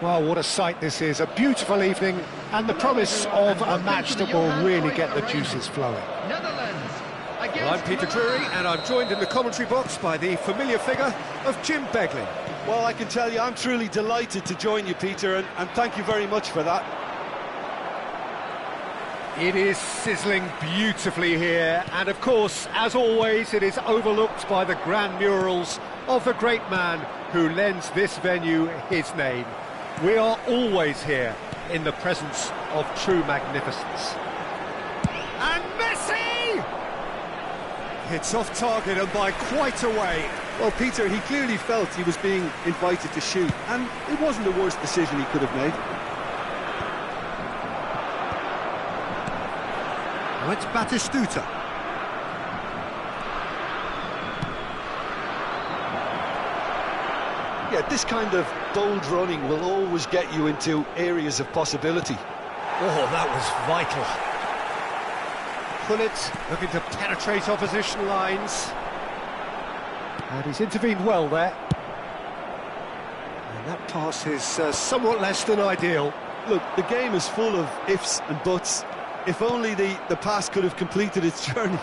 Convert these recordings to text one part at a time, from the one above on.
Well, what a sight this is. A beautiful evening and the promise of a match that will really get the juices flowing. Well, I'm Peter Drury, and I'm joined in the commentary box by the familiar figure of Jim Beglin. Well, I can tell you I'm truly delighted to join you, Peter, and thank you very much for that. It is sizzling beautifully here, and of course, as always, it is overlooked by the grand murals of the great man who lends this venue his name. We are always here in the presence of true magnificence. And Messi! It's off target and by quite a way. Well, Peter, he clearly felt he was being invited to shoot, and it wasn't the worst decision he could have made. Now it's Batistuta. Yeah, this kind of bold running will always get you into areas of possibility. Oh, that was vital. Pullet looking to penetrate opposition lines. And he's intervened well there. And that pass is somewhat less than ideal. Look, the game is full of ifs and buts. If only the pass could have completed its journey.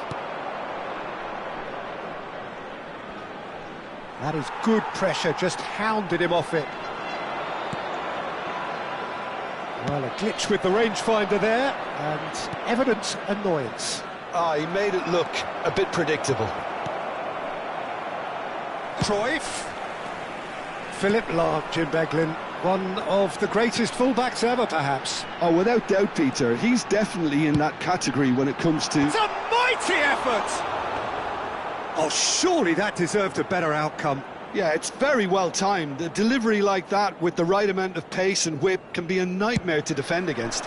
That is good pressure, just hounded him off it. Well, a glitch with the rangefinder there, and evident annoyance. He made it look a bit predictable. Cruyff. Philip Lahm, Jim Beglin, one of the greatest fullbacks ever, perhaps. Oh, without doubt, Peter. He's definitely in that category when it comes to... It's a mighty effort! Oh, surely that deserved a better outcome. Yeah, it's very well timed. A delivery like that with the right amount of pace and whip can be a nightmare to defend against.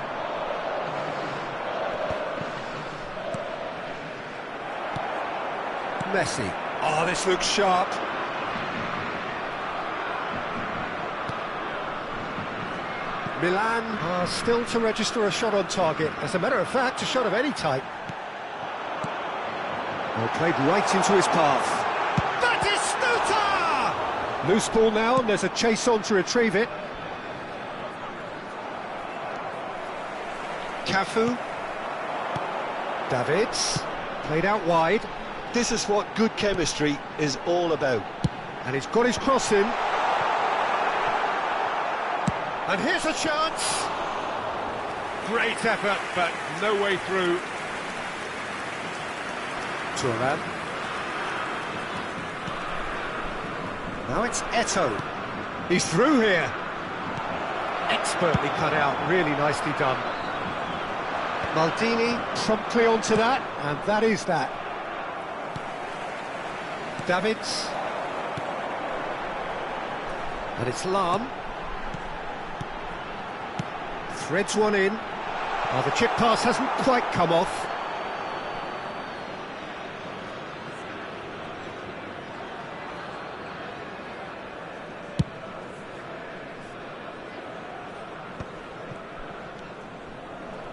Messi. Oh, this looks sharp. Milan are still to register a shot on target. As a matter of fact, a shot of any type. Well, played right into his path. Batistuta! Loose ball now, and there's a chase on to retrieve it. Cafu. Davids. Played out wide. This is what good chemistry is all about. And he's got his cross in. And here's a chance. Great effort, but no way through. Turan. Now it's Eto. He's through here. Expertly cut out, really nicely done. Maldini promptly onto that, and that is that. Davids. And it's Lahm. Threads one in. Oh, the chip pass hasn't quite come off.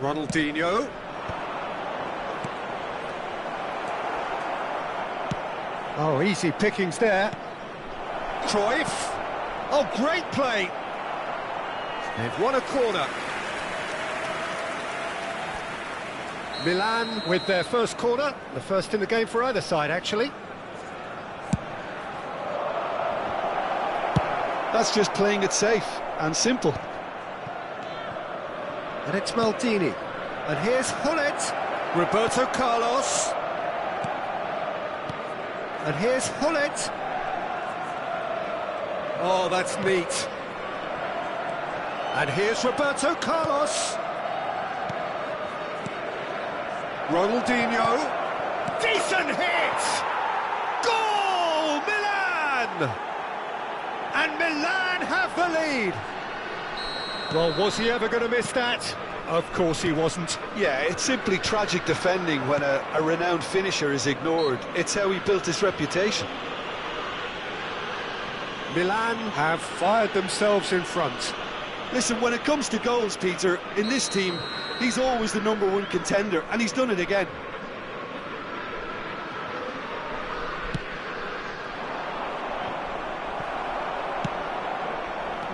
Ronaldinho. Oh, easy pickings there. Cruyff. Oh, great play. They've won a corner. Milan with their first corner, the first in the game for either side, actually. That's just playing it safe and simple. And it's Maldini. And here's Hullet. Roberto Carlos. And here's Hullet. Oh, that's neat. And here's Roberto Carlos. Ronaldinho. Decent hit! Goal! Milan! And Milan have the lead. Well, was he ever going to miss that? Of course he wasn't. Yeah, it's simply tragic defending when a renowned finisher is ignored. It's how he built his reputation. Milan have fired themselves in front. Listen, when it comes to goals, Peter, in this team, he's always the #1 contender, and he's done it again.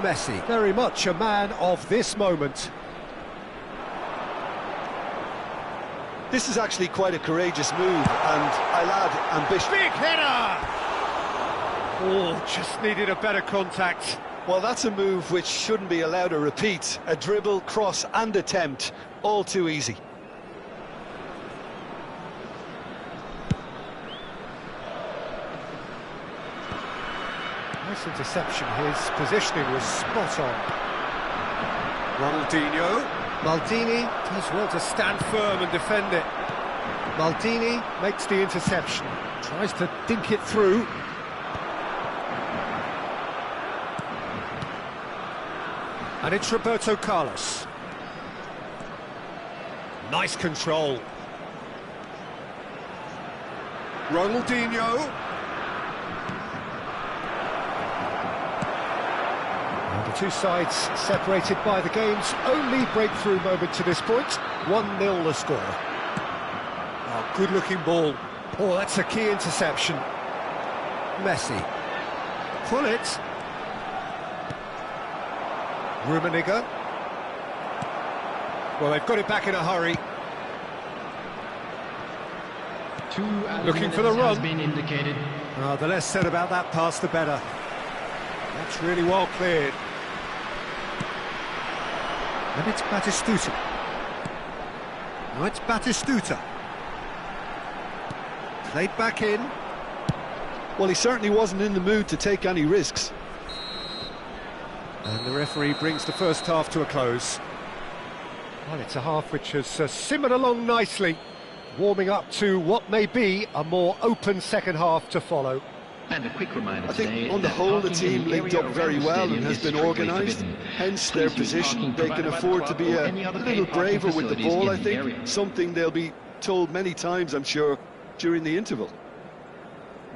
Messi, very much a man of this moment. This is actually quite a courageous move, and I'll add ambition. Big header! Oh, just needed a better contact. Well, that's a move which shouldn't be allowed to repeat. A dribble, cross and attempt, all too easy. Nice interception, his positioning was spot on. Ronaldinho. Maldini does well to stand firm and defend it. Maldini makes the interception, tries to dink it through. And it's Roberto Carlos. Nice control. Ronaldinho. And the two sides separated by the game's only breakthrough moment to this point. 1-0 the score. Oh, good-looking ball. Oh, that's a key interception. Messi. Pull it. Rummenigge. Well, they've got it back in a hurry. Looking for the run. Been indicated. Oh, the less said about that pass, the better. That's really well cleared. And it's Batistuta. Now it's Batistuta. Played back in. Well, he certainly wasn't in the mood to take any risks. And the referee brings the first half to a close. Well, it's a half which has simmered along nicely, warming up to what may be a more open second half to follow. And a quick reminder I think today on the that whole the parking in team the linked area up very around the well and stadium has is been strictly organised. forbidden. Hence Please their use position. parking They can provided by the afford to club be or a any other little paid parking braver with the facilities ball, in I the think. area. Something they'll be told many times, I'm sure, during the interval.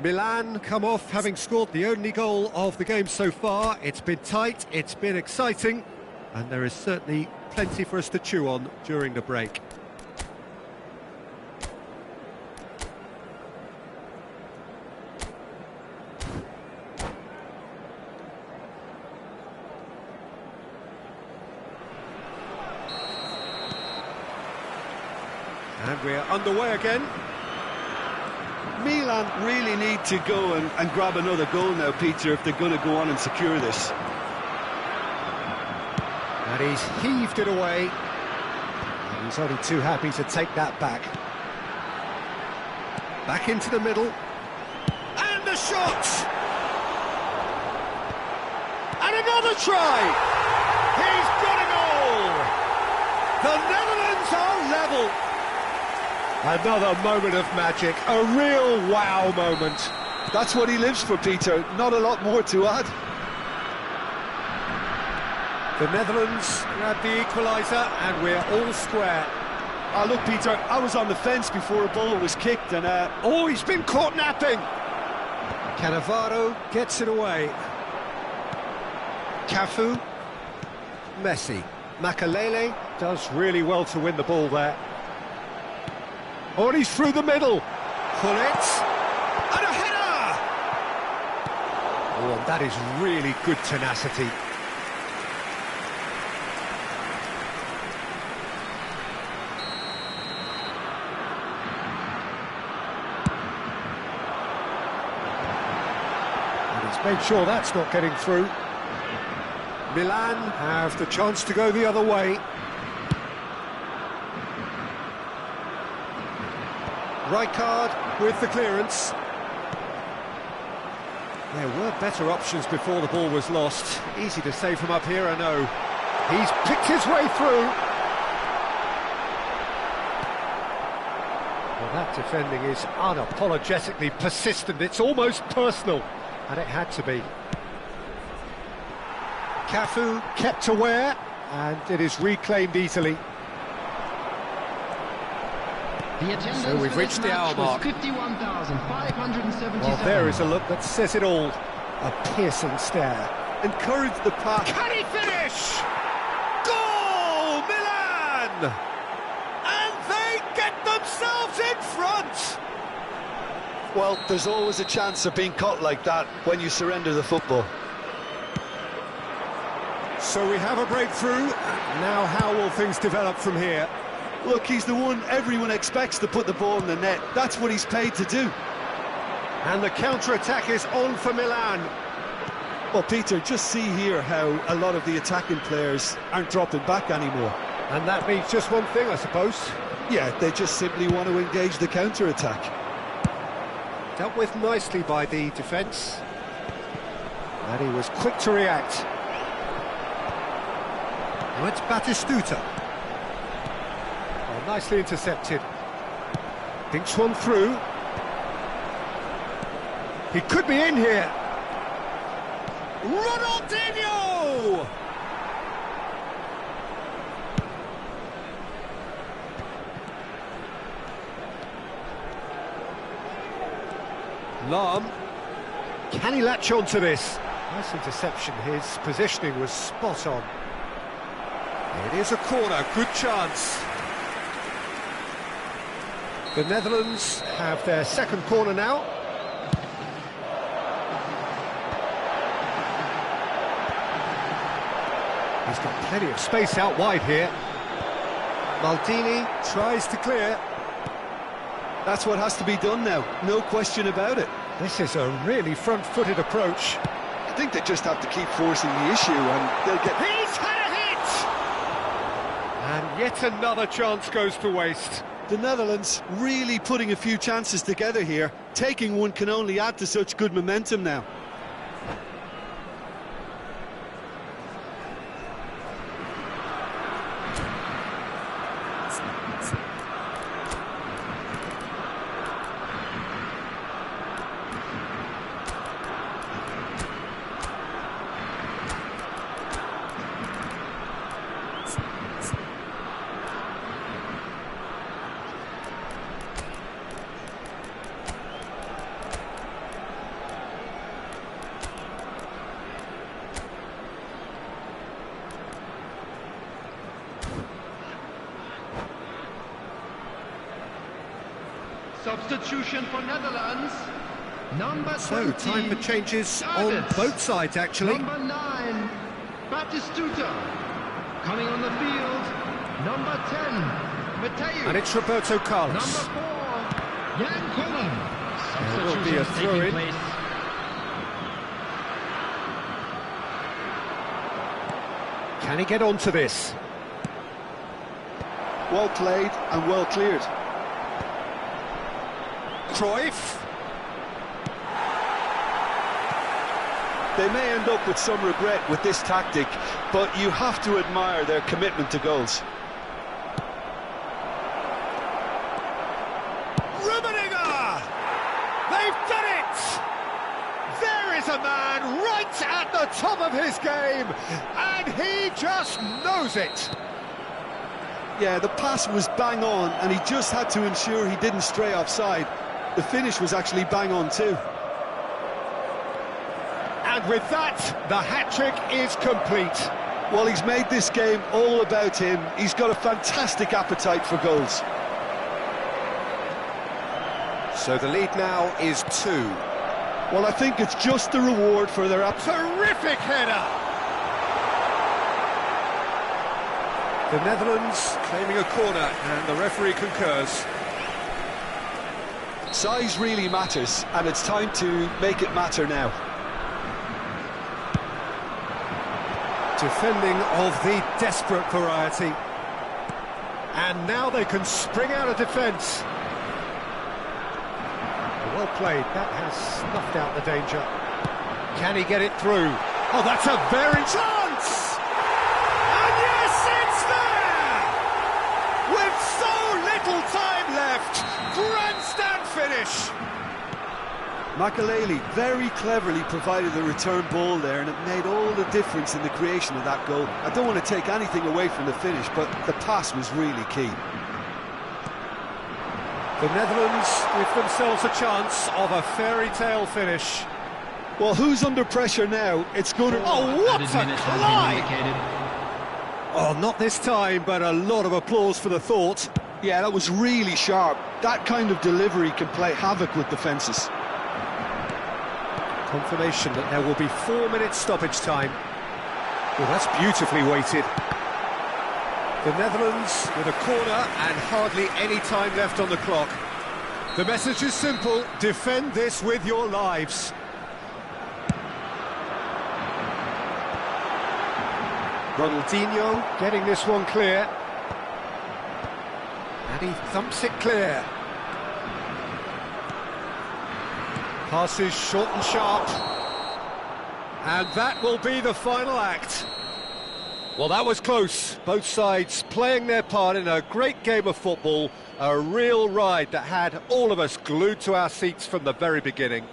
Milan come off having scored the only goal of the game so far. It's been tight, it's been exciting, and there is certainly plenty for us to chew on during the break. And we're underway again. Milan really need to go and grab another goal now, Peter, if they're going to go on and secure this. And he's heaved it away. And he's only too happy to take that back. Back into the middle. And the shot! And another try! He's got a goal! The Netherlands are level! Another moment of magic, a real wow moment. That's what he lives for, Peter. Not a lot more to add. The Netherlands grab the equaliser and we're all square. Oh, look, Peter, I was on the fence before a ball was kicked and... Oh, he's been caught napping! Cannavaro gets it away. Cafu. Messi. Makalele does really well to win the ball there. Oh, and he's through the middle. Pull it. And a header! Oh, and that is really good tenacity. And he's made sure that's not getting through. Milan have the chance to go the other way. Rijkaard with the clearance. There were better options before the ball was lost. Easy to say from up here, I know. He's picked his way through. Well, that defending is unapologetically persistent. It's almost personal, and it had to be. Cafu kept aware, and it is reclaimed easily. So we've reached the hour mark. 51,577. Well, there is a look that says it all. A piercing stare. Encourage the pass. Can he finish? Goal, Milan! And they get themselves in front! Well, there's always a chance of being caught like that when you surrender the football. So we have a breakthrough. Now how will things develop from here? Look, he's the one everyone expects to put the ball in the net. That's what he's paid to do. And the counter-attack is on for Milan. Well, Peter, just see here how a lot of the attacking players aren't dropping back anymore. And that means just one thing, I suppose. Yeah, they just simply want to engage the counter-attack. Dealt with nicely by the defence. And he was quick to react. Now it's Batistuta. Oh, nicely intercepted. Thinks one through. He could be in here. Ronaldinho! Lahm. Can he latch on to this? Nice interception. His positioning was spot on. It is a corner, good chance. The Netherlands have their second corner now. He's got plenty of space out wide here. Maldini tries to clear. That's what has to be done now, no question about it. This is a really front-footed approach. I think they just have to keep forcing the issue and they'll get... He's had a hit! And yet another chance goes to waste. The Netherlands really putting a few chances together here. Taking one can only add to such good momentum now. Substitution for Netherlands. Number 20. So, time for changes on both sides, actually. Number 9, Batistuta. Coming on the field, number 10, Mateu. And it's Roberto Carlos. Number 4, Jan Koller. There will be a throw-in. Can he get onto this? Well played and well cleared. Cruyff. They may end up with some regret with this tactic, but you have to admire their commitment to goals. Rummenigge! They've done it! There is a man right at the top of his game, and he just knows it. Yeah, the pass was bang on, and he just had to ensure he didn't stray offside. The finish was actually bang on too. And with that, the hat-trick is complete. Well, he's made this game all about him. He's got a fantastic appetite for goals. So the lead now is 2. Well, I think it's just the reward for their... Terrific header! The Netherlands claiming a corner, and the referee concurs. Size really matters, and it's time to make it matter now. Defending of the desperate variety. And now they can spring out of defence. Well played, that has snuffed out the danger. Can he get it through? Oh, that's a very chance! And yes, it's there! With so little time left, grandstand finish! Makelele very cleverly provided the return ball there, and it made all the difference in the creation of that goal. I don't want to take anything away from the finish, but the pass was really key. The Netherlands give themselves a chance of a fairy tale finish. Well, who's under pressure now? It's going to... Oh, what a glide! Oh, not this time, but a lot of applause for the thought. Yeah, that was really sharp. That kind of delivery can play havoc with defences. Confirmation that there will be 4 minutes stoppage time. Well, that's beautifully weighted. The Netherlands with a corner and hardly any time left on the clock. The message is simple: defend this with your lives. Ronaldinho getting this one clear. And he thumps it clear. Passes short and sharp. And that will be the final act. Well, that was close. Both sides playing their part in a great game of football. A real ride that had all of us glued to our seats from the very beginning.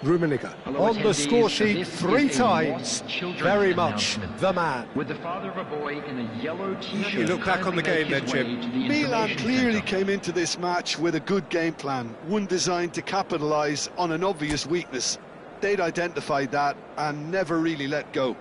Rummenigge on the score sheet 3 times. Very much the man. With the father of a boy in a yellow t-shirt. You look back on the game then, Jim. Milan clearly came into this match with a good game plan, one designed to capitalise on an obvious weakness. They'd identified that and never really let go.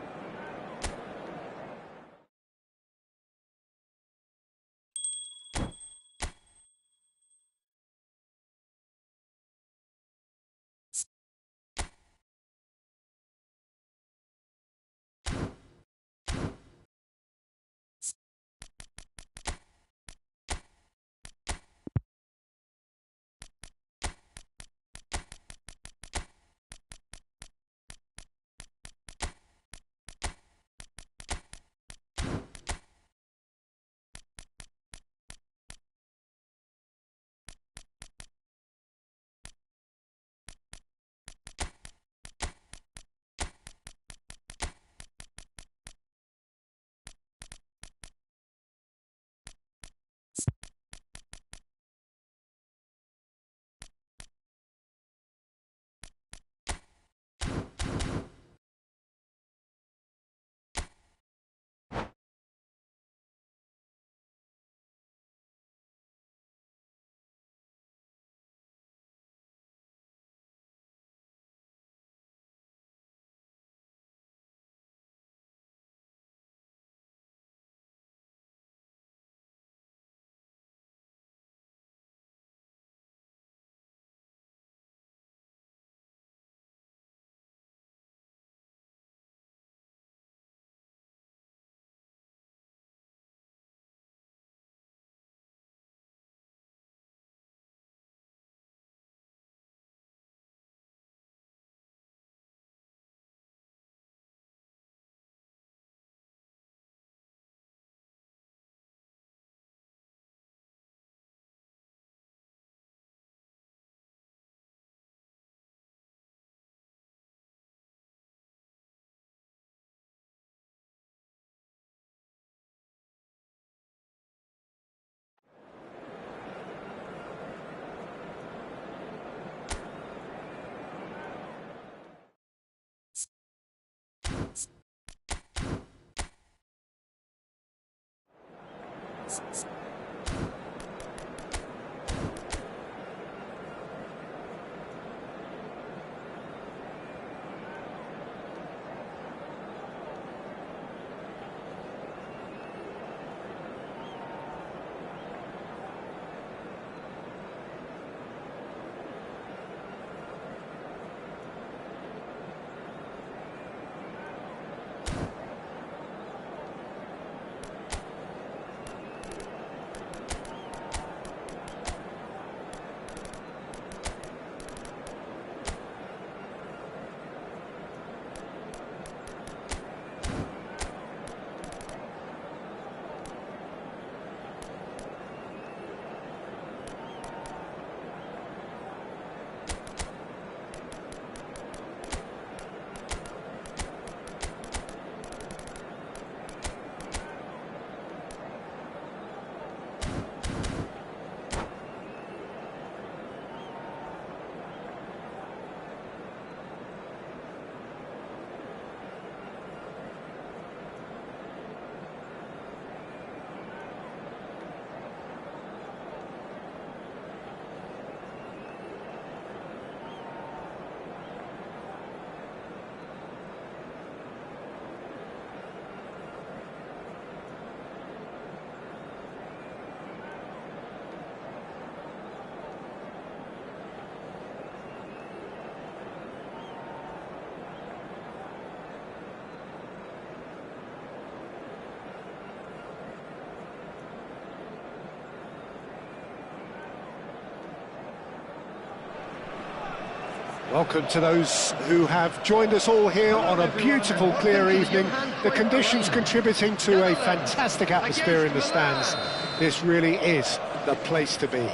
Welcome to those who have joined us all here on a beautiful, clear evening. The conditions contributing to a fantastic atmosphere in the stands. This really is the place to be.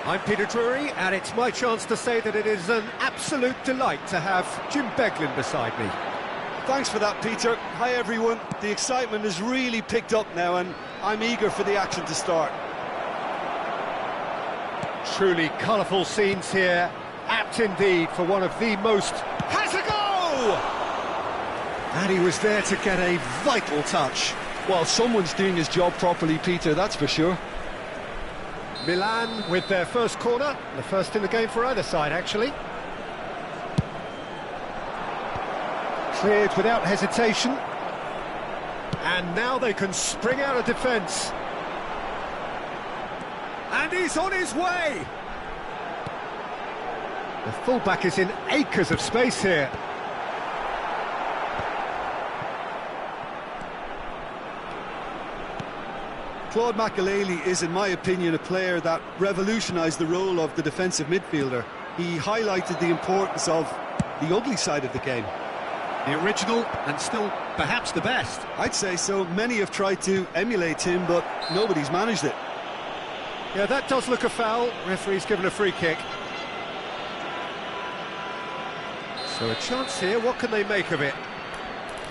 I'm Peter Drury, and it's my chance to say that it is an absolute delight to have Jim Beglin beside me. Thanks for that, Peter. Hi, everyone. The excitement has really picked up now, and I'm eager for the action to start. Truly colourful scenes here. Apt indeed for one of the most... Has a goal! And he was there to get a vital touch. Well, someone's doing his job properly, Peter, that's for sure. Milan with their first corner, the first in the game for either side, actually. Cleared without hesitation. And now they can spring out of defence. And he's on his way! The fullback is in acres of space here. Claude Makelele is, in my opinion, a player that revolutionised the role of the defensive midfielder. He highlighted the importance of the ugly side of the game. The original, and still perhaps the best. I'd say so. Many have tried to emulate him, but nobody's managed it. Yeah, that does look a foul. Referee's given a free kick. So a chance here, what can they make of it?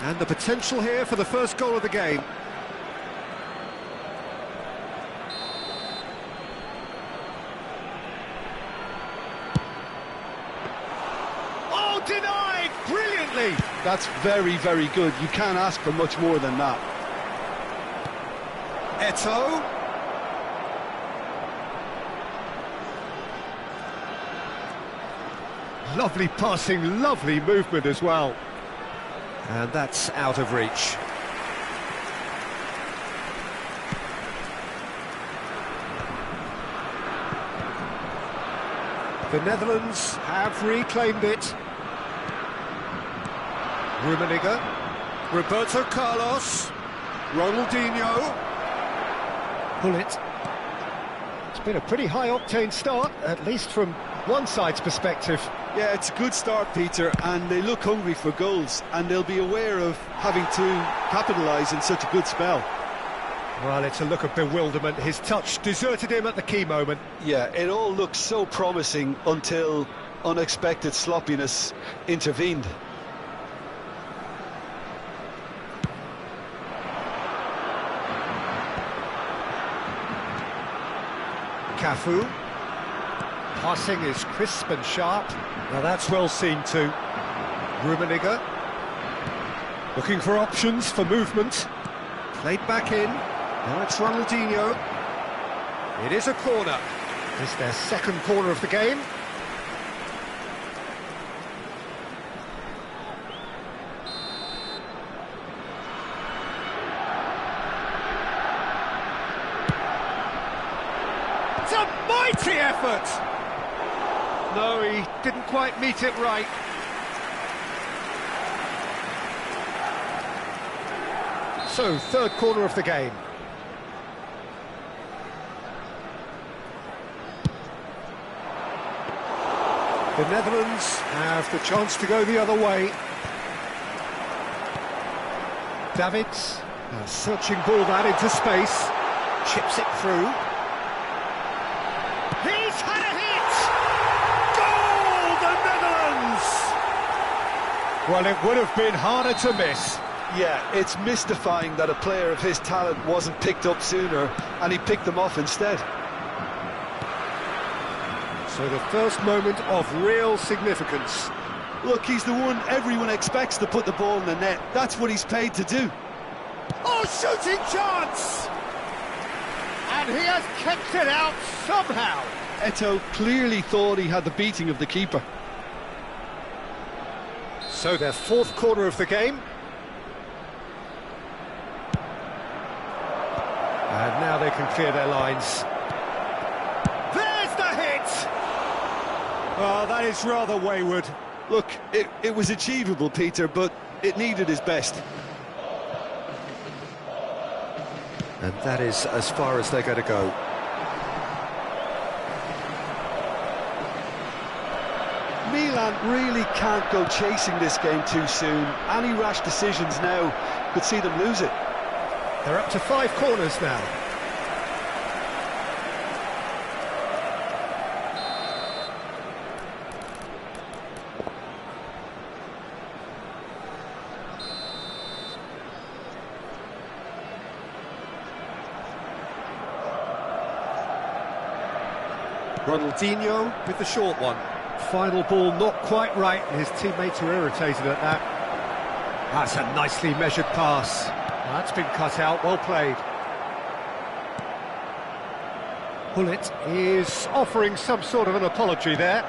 And the potential here for the first goal of the game. Oh, denied! Brilliantly! That's very, very good. You can't ask for much more than that. Eto'o. Lovely passing, lovely movement as well. And that's out of reach. The Netherlands have reclaimed it. Rummenigge, Roberto Carlos, Ronaldinho. Bullet. It's been a pretty high-octane start, at least from one side's perspective. Yeah, it's a good start, Peter, and they look hungry for goals, and they'll be aware of having to capitalise in such a good spell. Well, it's a look of bewilderment. His touch deserted him at the key moment. Yeah, it all looked so promising until unexpected sloppiness intervened. Cafu. Passing is crisp and sharp. Now that's well seen too. Rummenigge. Looking for options for movement. Played back in. Now it's Ronaldinho. It is a corner. It's their second corner of the game. It's a mighty effort! No, he didn't quite meet it right. So, third corner of the game. The Netherlands have the chance to go the other way. Davids, a searching ball that into space. Chips it through. He's had a hit! Goal, the Netherlands! Well, it would have been harder to miss. Yeah, it's mystifying that a player of his talent wasn't picked up sooner, and he picked them off instead. So the first moment of real significance. Look, he's the one everyone expects to put the ball in the net. That's what he's paid to do. Oh, shooting chance! And he has kept it out somehow. Eto'o clearly thought he had the beating of the keeper. So their fourth corner of the game. And now they can clear their lines. There's the hit! Oh, that is rather wayward. Look, it was achievable, Peter, but it needed his best. And that is as far as they're going to go. really can't go chasing this game too soon. Any rash decisions now could see them lose it. They're up to 5 corners now. Ronaldinho with the short one. Final ball not quite right, and his teammates are irritated at that. That's a nicely measured pass. That's been cut out, well played. Hullet is offering some sort of an apology there.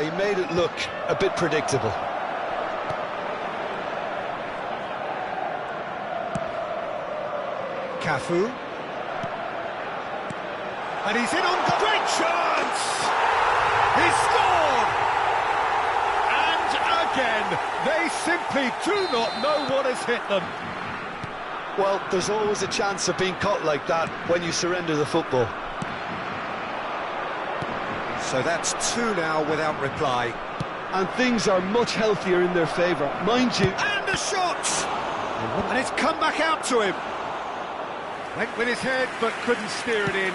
He made it look a bit predictable. Cafu. And he's in on the great chance! He scored! And again, they simply do not know what has hit them. Well, there's always a chance of being caught like that when you surrender the football. So that's 2 now without reply. And things are much healthier in their favour, mind you. And a shot! And it's come back out to him. Went with his head, but couldn't steer it in.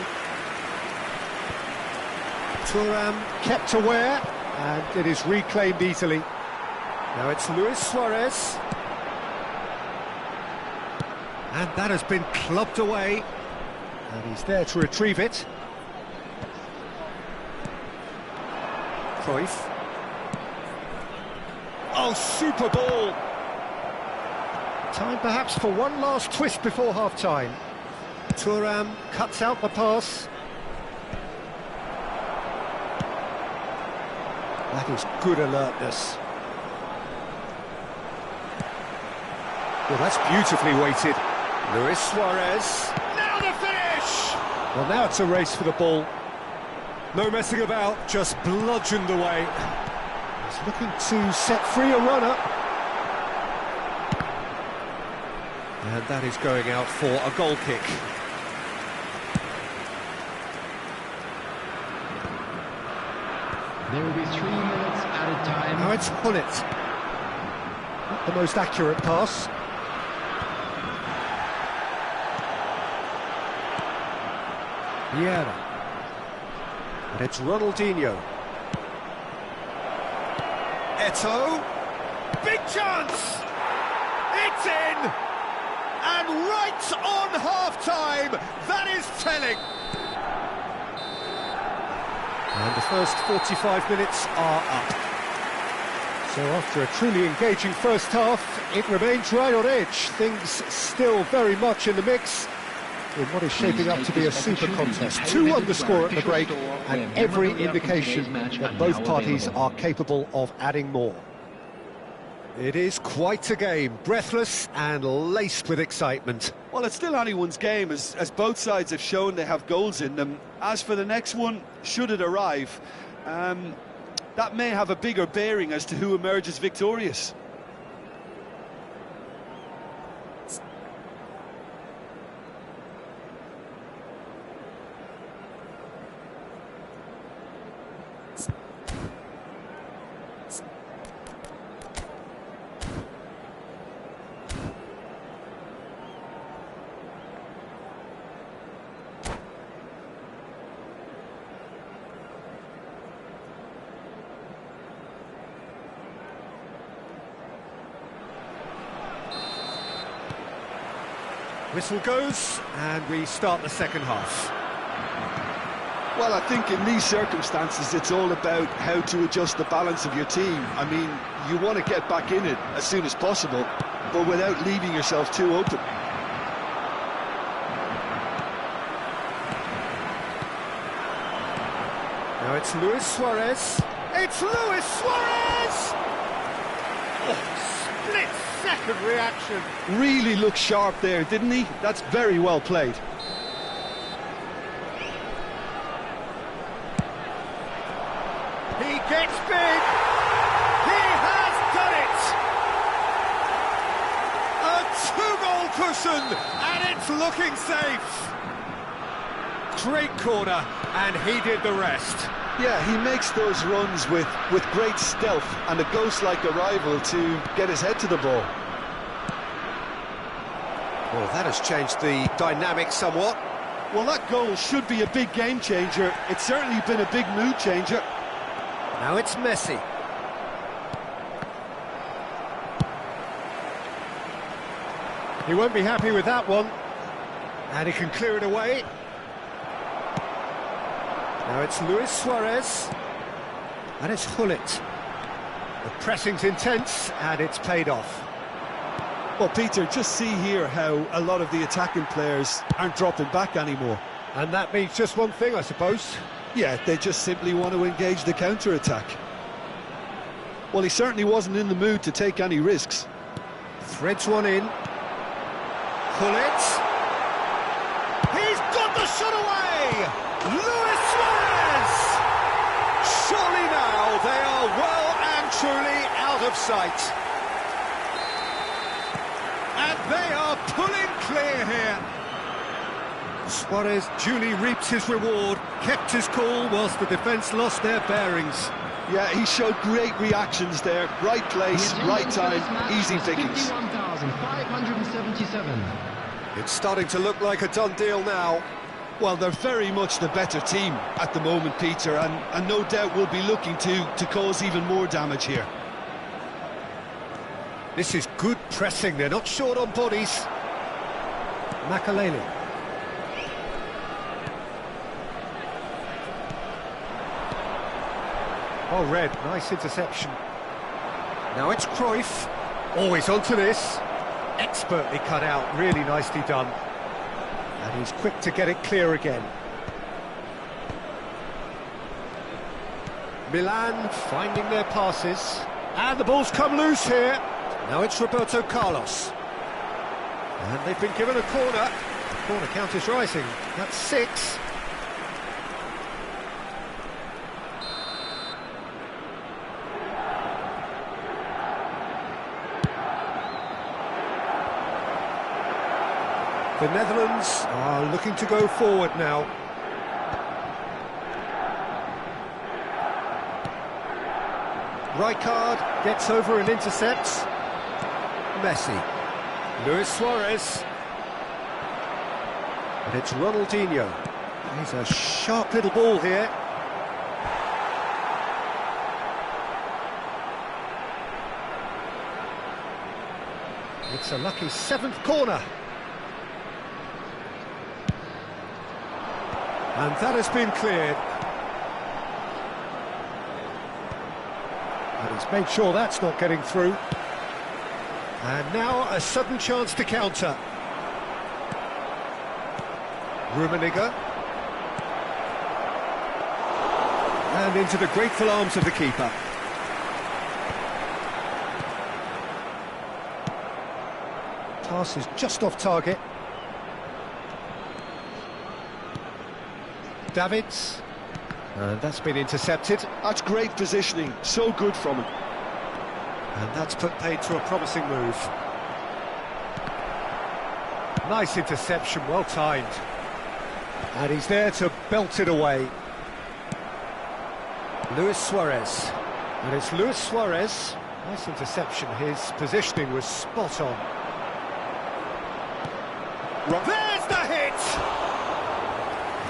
Thuram kept aware, and it is reclaimed easily. Now it's Luis Suarez. And that has been clubbed away. And he's there to retrieve it. Cruyff. Oh, super ball! Time perhaps for one last twist before half-time. Thuram cuts out the pass. That is good alertness. Well, that's beautifully weighted. Luis Suarez. Now the finish! Well, now it's a race for the ball. No messing about, just bludgeoned away. He's looking to set free a runner. And that is going out for a goal kick. There will be 3 minutes at a time. Now it's Hullet. Not the most accurate pass. Vieira. And it's Ronaldinho. Eto'o. Big chance! It's in! And right on half-time, that is telling. And the first 45 minutes are up. So after a truly engaging first half, it remains right on edge. Things still very much in the mix in what is shaping up to be a super contest. 2-1 the score at the break, and every indication that both parties are capable of adding more. It is quite a game, breathless and laced with excitement. Well, it's still anyone's game, as both sides have shown they have goals in them. As for the next one, should it arrive, that may have a bigger bearing as to who emerges victorious. Whistle goes, and we start the second half. Well, I think in these circumstances, it's all about how to adjust the balance of your team. I mean, you want to get back in it as soon as possible, but without leaving yourself too open. Now it's Luis Suarez. It's Luis Suarez! Oh, split-second reaction. Really looked sharp there, didn't he? That's very well played. He gets big. He has done it. A two-goal cushion, and it's looking safe. Great corner, and he did the rest. Yeah, he makes those runs with great stealth and a ghost-like arrival to get his head to the ball. Well, that has changed the dynamic somewhat. Well, that goal should be a big game changer. It's certainly been a big mood changer. Now it's Messi. He won't be happy with that one. And he can clear it away. Now it's Luis Suarez. And it's Hullet. The pressing's intense, and it's paid off. Well, Peter, just see here how a lot of the attacking players aren't dropping back anymore. And that means just one thing, I suppose. Yeah, they just simply want to engage the counter-attack. Well, he certainly wasn't in the mood to take any risks. Threads one in. Hullet. He's got the shot away! Luis Suarez! Surely now they are well and truly out of sight. And they are pulling clear here. Suarez duly reaps his reward, kept his cool whilst the defence lost their bearings. Yeah, he showed great reactions there. Right place, right time, easy pickings. 51,577. It's starting to look like a done deal now. Well, they're very much the better team at the moment, Peter, and no doubt will be looking to cause even more damage here. This is good pressing, they're not short on bodies. Makalele. Oh, Red, nice interception. Now it's Cruyff. Always onto this. Expertly cut out, really nicely done. And he's quick to get it clear again. Milan finding their passes. And the ball's come loose here. Now it's Roberto Carlos. And they've been given a corner. The corner count is rising. That's 6. The Netherlands are looking to go forward now. Rijkaard gets over and intercepts. Messi. Luis Suarez. And it's Ronaldinho. He's a sharp little ball here. It's a lucky 7th corner. And that has been cleared. And he's made sure that's not getting through. And now a sudden chance to counter. Rummenigge. And into the grateful arms of the keeper. Pass is just off target. Davids. And that's been intercepted. That's great positioning, so good from him. And that's put paid to a promising move. Nice interception, well timed. And he's there to belt it away. Luis Suarez. And it's Luis Suarez. Nice interception, his positioning was spot on. There's the hit!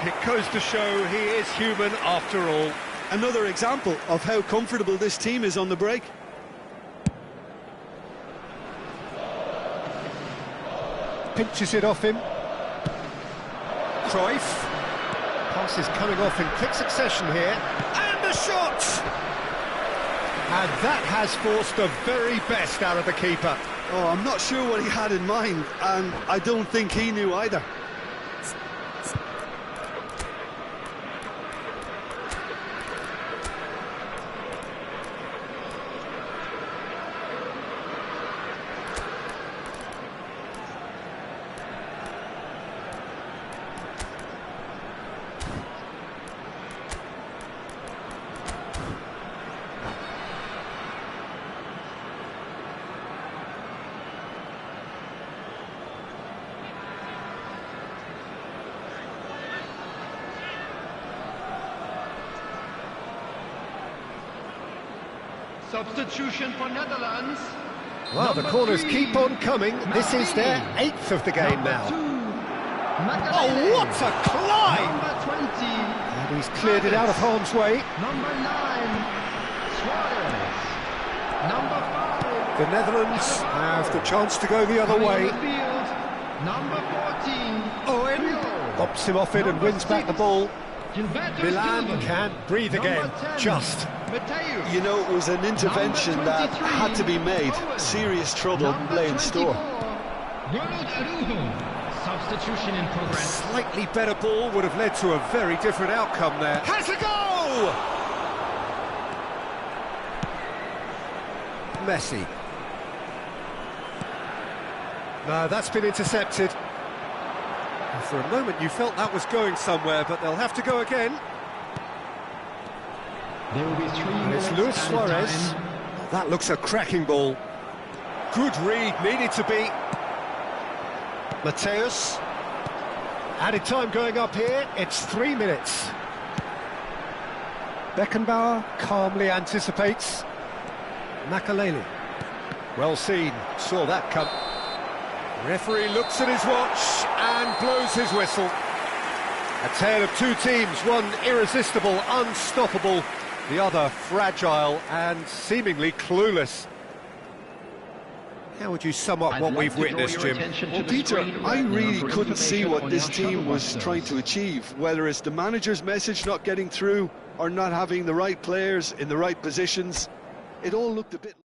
It goes to show he is human after all. Another example of how comfortable this team is on the break. Pinches it off him. Cruyff. Pass is coming off in quick succession here. And the shot! And that has forced the very best out of the keeper. Oh, I'm not sure what he had in mind, and I don't think he knew either. Substitution for Netherlands. Well, the Number corners 3, keep on coming. This is their Maldini. 8th of the game Number now. 2, Oh, what a climb! Number 20. And he's cleared it out of harm's way. Number 9, Suarez. Number 5. The Netherlands have the chance to go the other Coming on way. the field, number 14. Owen pops him off it and wins back the ball. Gilberto Milan Silva. can't breathe again. Number 10, Just. Mateus. You know, it was an intervention Number that 23, had to be made. Owen. Serious trouble Number lay in store. 24, Ronald Araujo. Substitution in progress. Slightly better ball would have led to a very different outcome there. Has a go! Messi. No, that's been intercepted. And for a moment you felt that was going somewhere, but they'll have to go again. There will be 3 And it's minutes Luis added Suarez. time. That looks a cracking ball. Good read, needed to be. Mateus. Added time going up here, it's 3 minutes. Beckenbauer calmly anticipates. Makaleli. Well seen, saw that come. Referee looks at his watch and blows his whistle. A tale of two teams, one irresistible, unstoppable, the other fragile and seemingly clueless. How would you sum up what we've witnessed, Jim? Well, Peter, I really couldn't see what this team was trying to achieve, whether it's the manager's message not getting through or not having the right players in the right positions. It all looked a bit...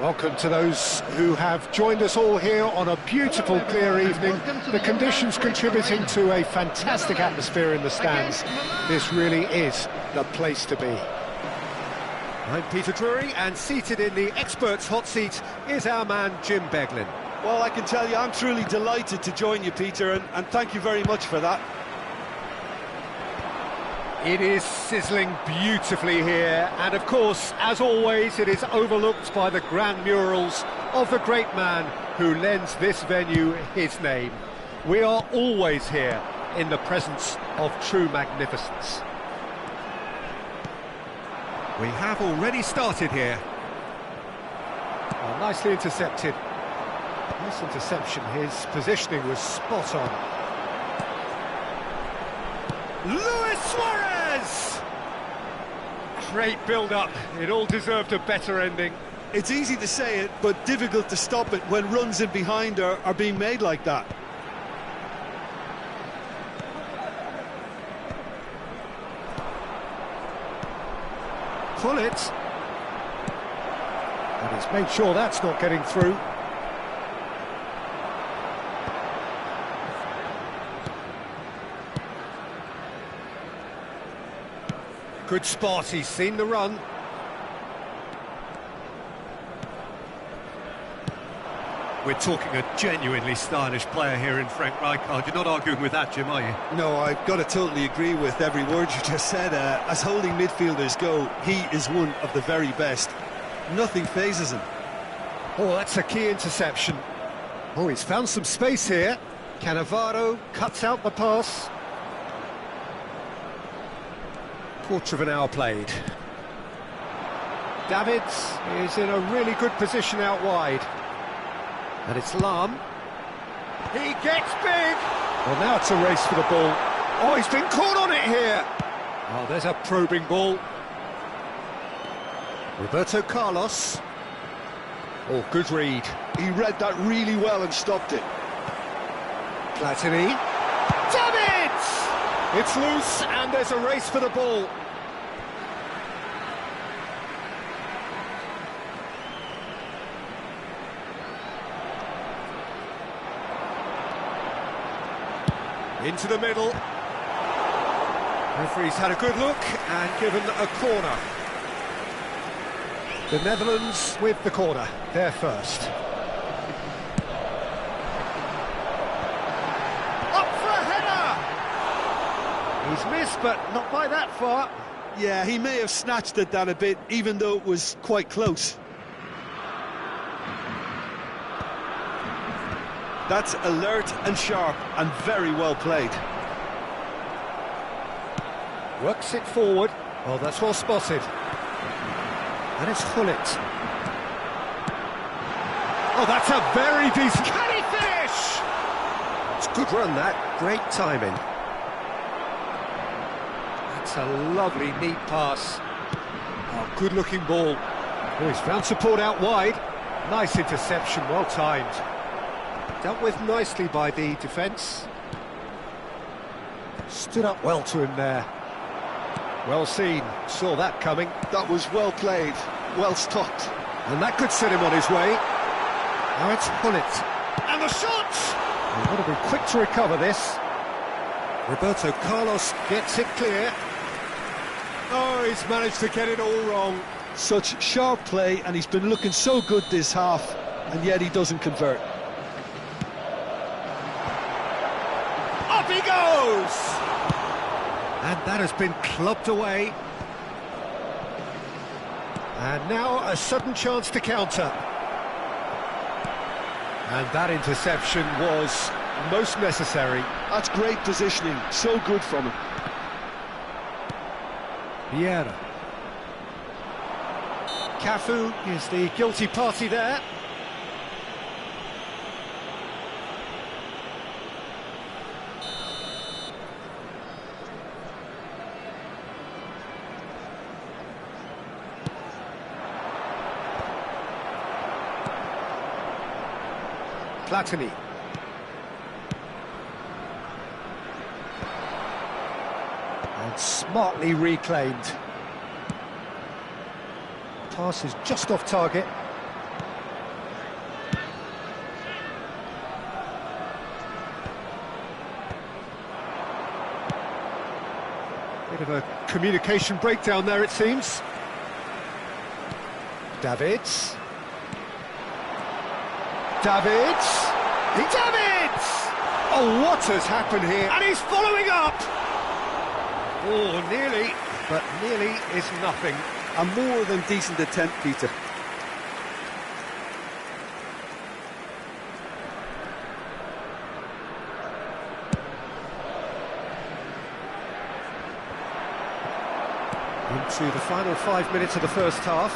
Welcome to those who have joined us all here on a beautiful, clear evening. The conditions contributing to a fantastic atmosphere in the stands. This really is the place to be. I'm Peter Drury, and seated in the experts' hot seat is our man Jim Beglin. Well, I can tell you I'm truly delighted to join you, Peter, and thank you very much for that. It is sizzling beautifully here, and of course, as always, it is overlooked by the grand murals of the great man who lends this venue his name. We are always here in the presence of true magnificence. We have already started here. Oh, nicely intercepted. Nice interception, his positioning was spot on. Luis Suarez! Great build-up, it all deserved a better ending. It's easy to say it, but difficult to stop it when runs in behind are being made like that. Pull it. And he's made sure that's not getting through. Good spot, he's seen the run. We're talking a genuinely stylish player here in Frank Rijkaard. You're not arguing with that, Jim, are you? No, I've got to totally agree with every word you just said. As holding midfielders go, he is one of the very best. Nothing phases him. Oh, that's a key interception. Oh, he's found some space here. Cannavaro cuts out the pass. Quarter of an hour played. Davids is in a really good position out wide. And it's Lam. He gets big! Well, now it's a race for the ball. Oh, he's been caught on it here! Oh, there's a probing ball. Roberto Carlos. Oh, good read. He read that really well and stopped it. Platini. Davids! It's loose, and there's a race for the ball. Into the middle. Referee's had a good look and given a corner. The Netherlands with the corner, they're first. Up for a header! He's missed, but not by that far. Yeah, he may have snatched at that a bit, even though it was quite close. That's alert and sharp and very well played. Works it forward. Well, that's well spotted. And it's Hullet. Oh, that's a very decent... Can he finish? It's a good run, that. Great timing. That's a lovely, neat pass. Oh, good-looking ball. Oh, he's found support out wide. Nice interception, well timed. Dealt with nicely by the defence. Stood up well to him there. Well seen, saw that coming. That was well played, well stopped. And that could set him on his way. Now it's Hullet. And the shot! He's got to be quick to recover this. Roberto Carlos gets it clear. Oh, he's managed to get it all wrong. Such sharp play, and he's been looking so good this half, and yet he doesn't convert. Up he goes! And that has been clubbed away. And now a sudden chance to counter. And that interception was most necessary. That's great positioning, so good from him. Vieira. Cafu is the guilty party there. Platini. And smartly reclaimed. Pass is just off target. Bit of a communication breakdown there, it seems. Davids. Oh, what has happened here? And he's following up! Oh, nearly, but nearly is nothing. A more than decent attempt, Peter. Into the final 5 minutes of the first half.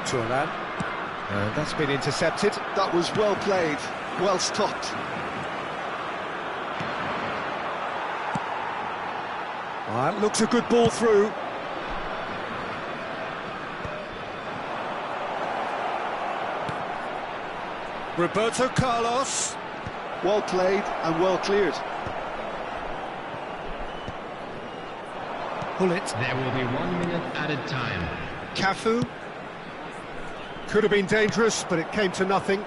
Turan. And that's been intercepted. That was well played, well stopped. That looks a good ball through. Roberto Carlos. Well played and well cleared. Pull it. There will be 1 minute added time. Cafu. Could have been dangerous, but it came to nothing.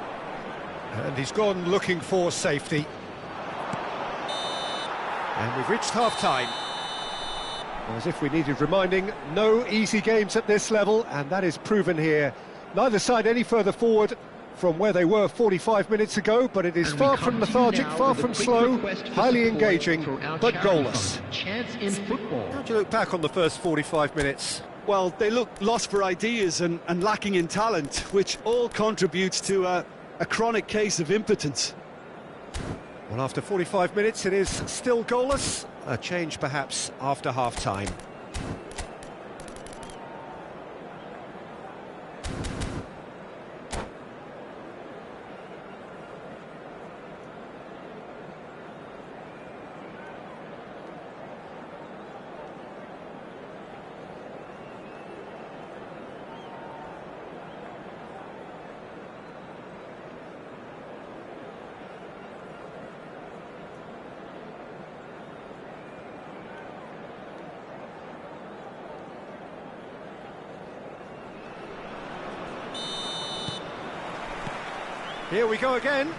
And he's gone looking for safety. And we've reached half-time. As if we needed reminding, no easy games at this level, and that is proven here. Neither side any further forward from where they were 45 minutes ago, but it is far from lethargic, far from slow, highly engaging, but goalless. Chance in football. How do you look back on the first 45 minutes? Well, they look lost for ideas and lacking in talent, which all contributes to a chronic case of impotence. Well, after 45 minutes, it is still goalless. A change, perhaps, after half-time. Here we go again.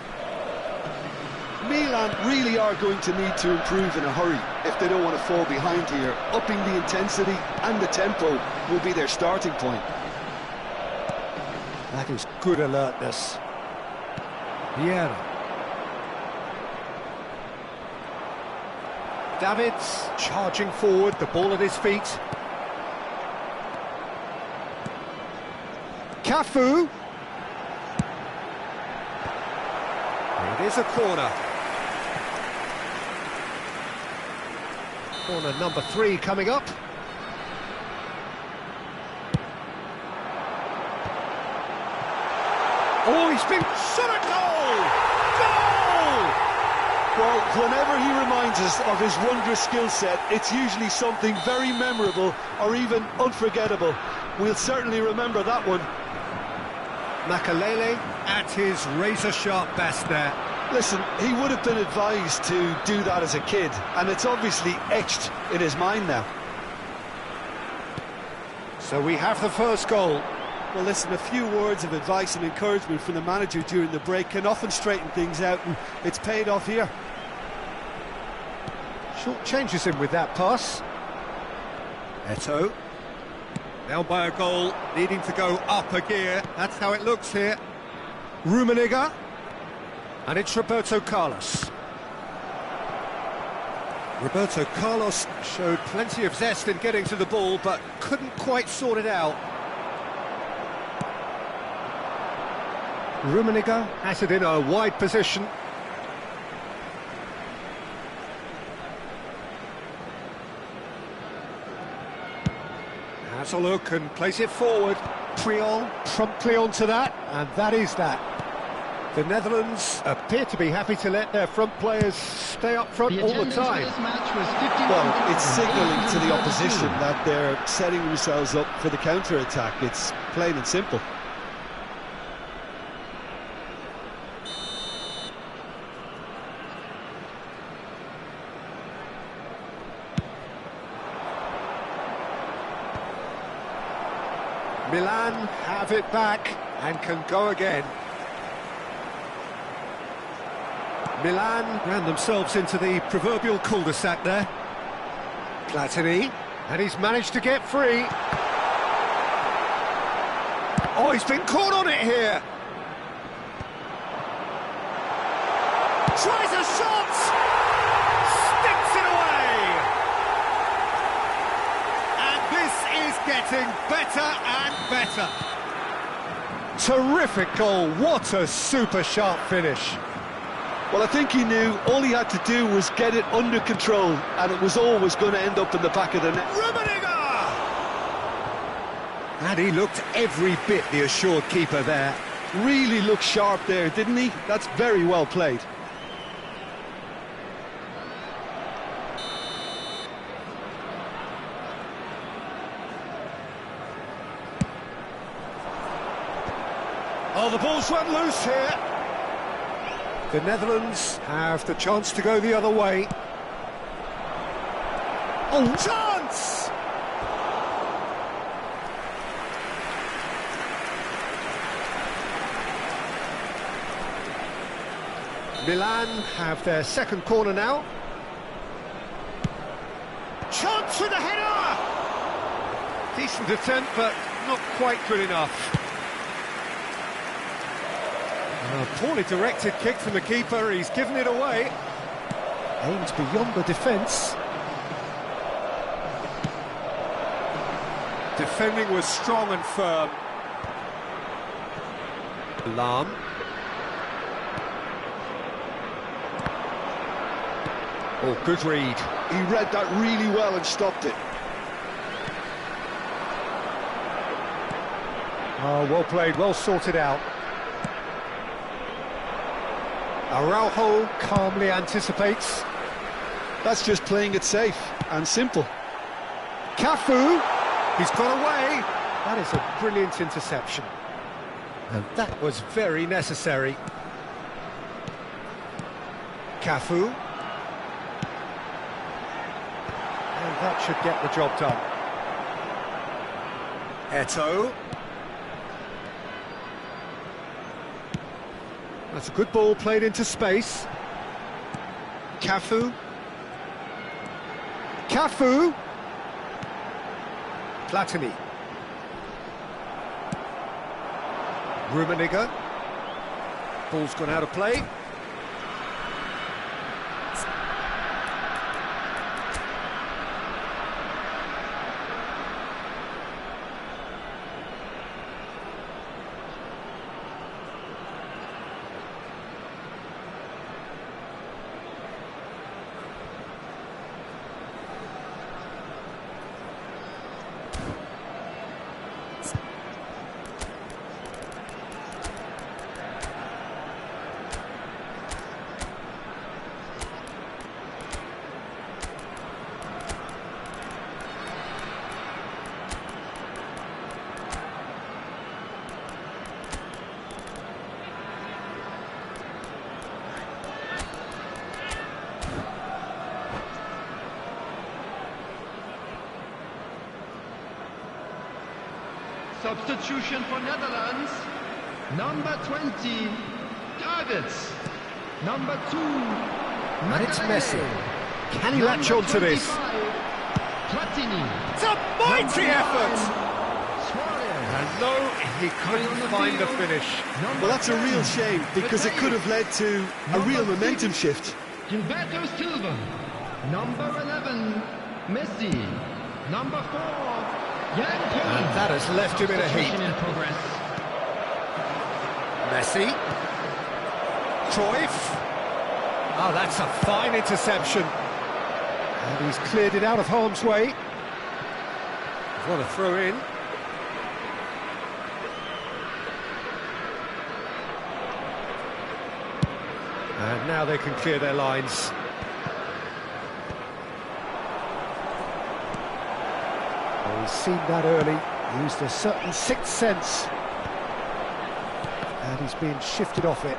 Milan really are going to need to improve in a hurry if they don't want to fall behind here. Upping the intensity and the tempo will be their starting point. That is good alertness. Vieira. Davids charging forward, the ball at his feet. Cafu. It is a corner. Corner number 3 coming up. Oh, he's been shot at goal! Goal! Well, whenever he reminds us of his wondrous skill set, it's usually something very memorable or even unforgettable. We'll certainly remember that one. Makalele at his razor-sharp best there. Listen, he would have been advised to do that as a kid, and it's obviously etched in his mind now. So we have the first goal. Well, listen, a few words of advice and encouragement from the manager during the break can often straighten things out, and it's paid off here. Short changes him with that pass. Eto'o. Down by a goal, needing to go up a gear. That's how it looks here. Rummenigge. And it's Roberto Carlos. Roberto Carlos showed plenty of zest in getting to the ball, but couldn't quite sort it out. Rummenigge has it in a wide position. Has a look and plays it forward. Triol promptly onto that, and that is that. The Netherlands appear to be happy to let their front players stay up front all the time. Well, it's signalling to the opposition that they're setting themselves up for the counter-attack. It's plain and simple. Milan have it back and can go again. Milan ran themselves into the proverbial cul-de-sac there. Platini, and he's managed to get free. Oh, he's been caught on it here. Tries a shot! Sticks it away! And this is getting better and better. Terrific goal, what a super sharp finish. Well, I think he knew all he had to do was get it under control, and it was always going to end up in the back of the net. Rummenigge! And he looked every bit the assured keeper there. Really looked sharp there, didn't he? That's very well played. Oh, the ball's run loose here. The Netherlands have the chance to go the other way. Oh, chance! Milan have their second corner now. Chance with a header! Decent attempt, but not quite good enough. A poorly directed kick from the keeper, he's given it away. Aims beyond the defence. Defending was strong and firm. Alarm. Oh, good read. He read that really well and stopped it. Oh, well played, well sorted out. Araujo calmly anticipates. That's just playing it safe and simple. Cafu, he's got away. That is a brilliant interception. And that was very necessary. Cafu. And that should get the job done. Eto'o. That's a good ball played into space. Cafu. Cafu! Platini. Rummenigge. Ball's gone out of play. Substitution for Netherlands. Number 20, targets. Number 2, And it's Messi. Can he latch on to this? Platini. It's a mighty effort! Suarez. And no, he couldn't find the finish. Well, that's a real shame, because it could have led to a real momentum shift. Gilberto Silva. Number 11, Messi. Number 4, And that has left him in a heap. in progress. Messi. Cruyff. Oh, that's a fine interception. And he's cleared it out of harm's way. What a throw in. And now they can clear their lines. Well, he's seen that early, used a certain sixth sense. And he's being shifted off it.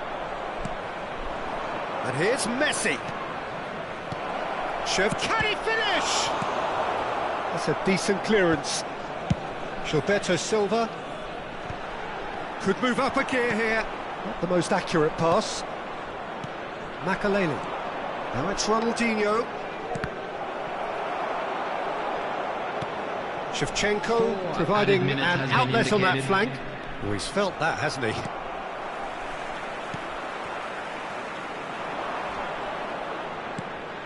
And here's Messi. Can he finish? That's a decent clearance. Gilberto Silva could move up a gear here. Not the most accurate pass. Makaleli. Now it's Ronaldinho. Shevchenko providing an outlet on that flank. Oh, he's felt that, hasn't he?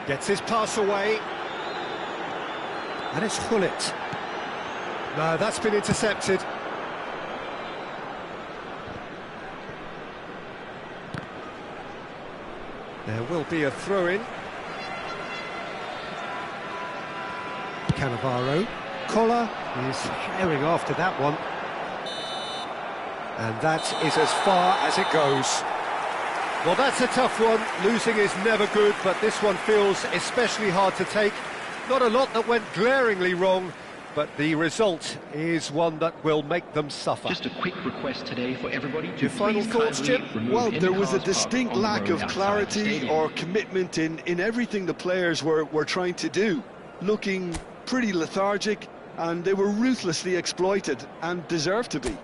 Gets his pass away. And it's Hullet. No, that's been intercepted. There will be a throw-in. Cannavaro. Collar is herring after that one. And that is as far as it goes. Well, that's a tough one. Losing is never good, but this one feels especially hard to take. Not a lot that went glaringly wrong, but the result is one that will make them suffer. Just a quick request today for everybody to Your final thoughts, Jim? Well, there was a distinct lack of clarity or commitment in everything the players were trying to do. Looking pretty lethargic, and they were ruthlessly exploited and deserved to be.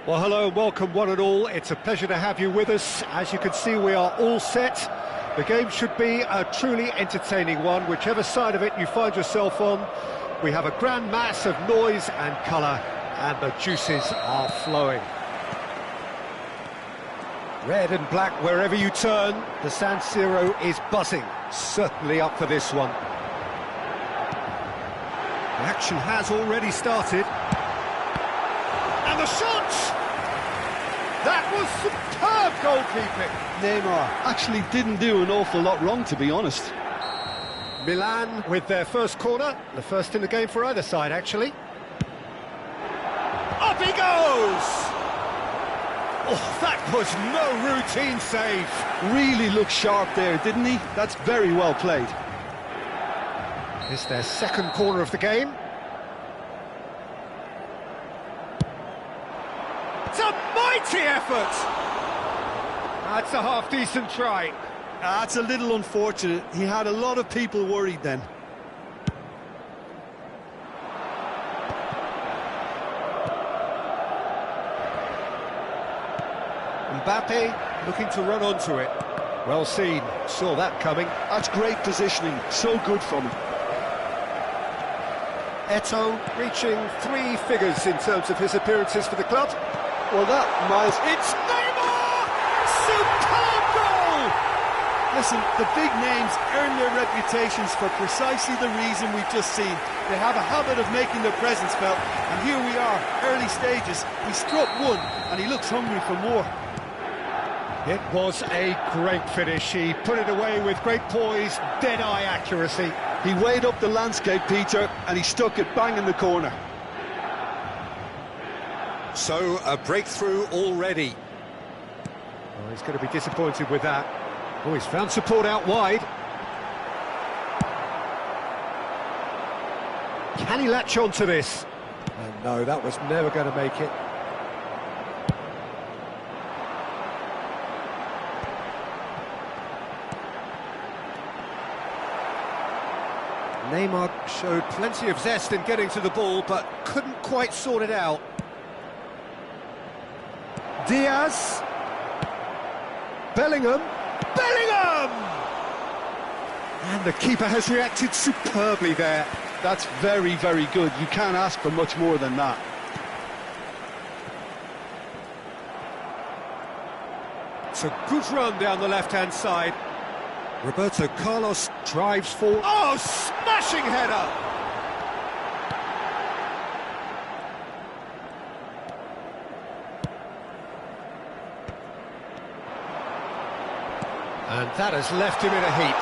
Well, hello and welcome one and all. It's a pleasure to have you with us. As you can see, we are all set. The game should be a truly entertaining one, whichever side of it you find yourself on. We have a grand mass of noise and colour, and the juices are flowing. Red and black wherever you turn, the San Siro is buzzing. Certainly up for this one. The action has already started. And the shot! That was superb goalkeeping. Neymar actually didn't do an awful lot wrong, to be honest. Milan with their first corner, the first in the game for either side, actually. Up he goes! Oh, that was no routine save. Really looked sharp there, didn't he? That's very well played. It's their second corner of the game. It's a mighty effort! That's a half-decent try. That's a little unfortunate. He had a lot of people worried then. Mbappe looking to run onto it. Well seen, saw that coming. That's great positioning, so good from him. Eto'o reaching 3 figures in terms of his appearances for the club. Well, that miles... It's Neymar! Superb goal! Listen, the big names earn their reputations for precisely the reason we've just seen. They have a habit of making their presence felt, and here we are, early stages. He struck one, and he looks hungry for more. It was a great finish. He put it away with great poise, dead-eye accuracy. He weighed up the landscape, Peter, and he stuck it bang in the corner. So, a breakthrough already. Oh, he's going to be disappointed with that. Oh, he's found support out wide. Can he latch on to this? And no, that was never going to make it. Neymar showed plenty of zest in getting to the ball, but couldn't quite sort it out. Diaz. Bellingham. Bellingham! And the keeper has reacted superbly there. That's very, very good. You can't ask for much more than that. It's a good run down the left-hand side. Roberto Carlos drives forward. Oh, smashing header! And that has left him in a heap.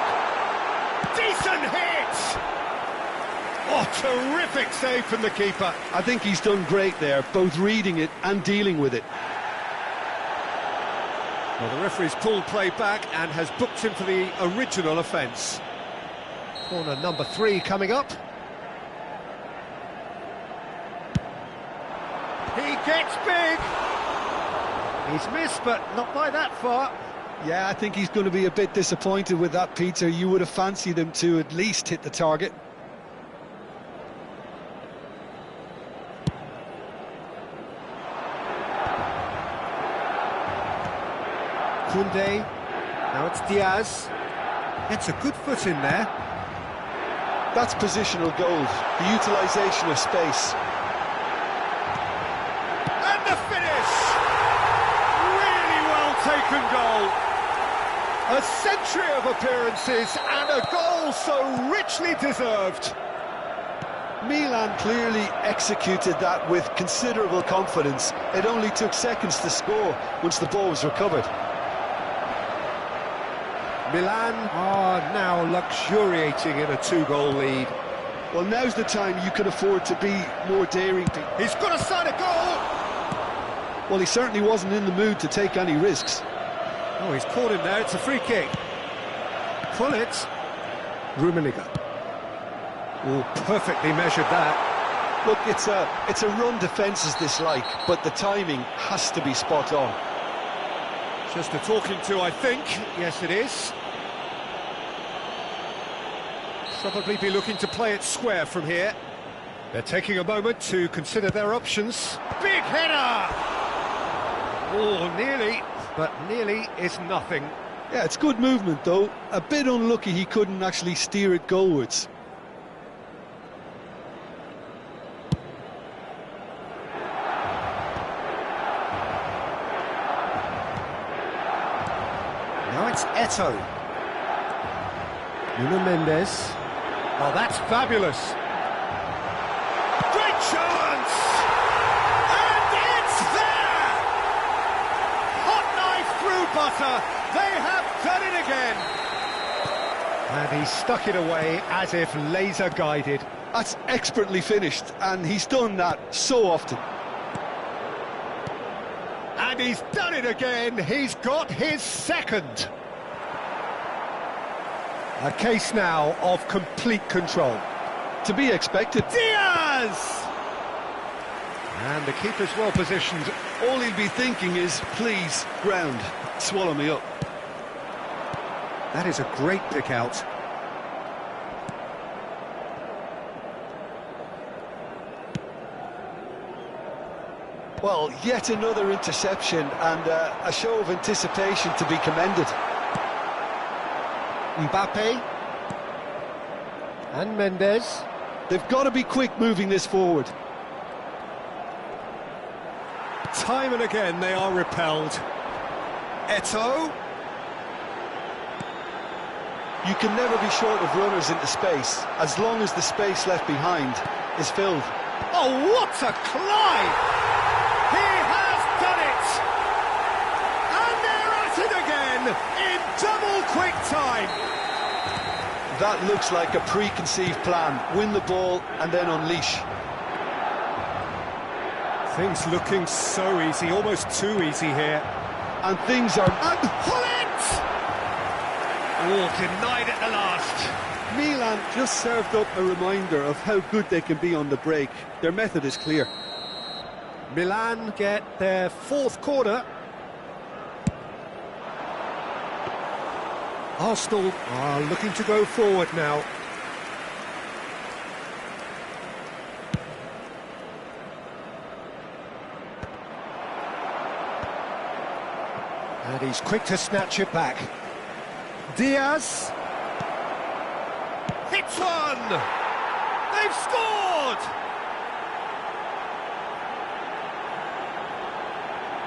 Decent hit! Oh, terrific save from the keeper. I think he's done great there, both reading it and dealing with it. Well, the referee's pulled play back and has booked him for the original offence. Corner number 3 coming up. He gets big! He's missed, but not by that far. Yeah, I think he's going to be a bit disappointed with that, Peter. You would have fancied him to at least hit the target. Koundé, now it's Diaz. Gets a good foot in there. That's positional goals, the utilisation of space. And the finish! Really well taken goal. A century of appearances and a goal so richly deserved. Milan clearly executed that with considerable confidence. It only took seconds to score once the ball was recovered. Milan are now luxuriating in a 2-goal lead. Well, now's the time you can afford to be more daring. He's got a side of goal! Well, he certainly wasn't in the mood to take any risks. Oh, he's caught him there, it's a free kick. Pull it. Rummenigge. Oh, perfectly measured that. Look, it's a run defences dislike, but the timing has to be spot on. Just a talking to, I think. Yes, it is. Probably be looking to play it square from here. They're taking a moment to consider their options. Big header! Oh, nearly, but nearly is nothing. Yeah, it's good movement though. A bit unlucky he couldn't actually steer it goalwards. Now it's Eto'o. Nuno Mendes. Oh, that's fabulous. Great chance! And it's there! Hot knife through butter. They have done it again. And he stuck it away as if laser guided. That's expertly finished, and he's done that so often. And he's done it again. He's got his second. A case now of complete control. To be expected. Diaz! And the keeper's well positioned. All he'll be thinking is, please, ground, swallow me up. That is a great pick out. Well, yet another interception and a show of anticipation to be commended. Mbappe. And Mendes. They've got to be quick moving this forward. Time and again they are repelled. Eto'o. You can never be short of runners into space, as long as the space left behind is filled. Oh, what a climb! He has done it! And they're at it again, in double quick time! That looks like a preconceived plan. Win the ball and then unleash. Things looking so easy, almost too easy here. And things are... And Hullet! Oh, denied at the last. Milan just served up a reminder of how good they can be on the break. Their method is clear. Milan get their fourth corner. Arsenal are looking to go forward now. And he's quick to snatch it back. Diaz. Hits one! They've scored!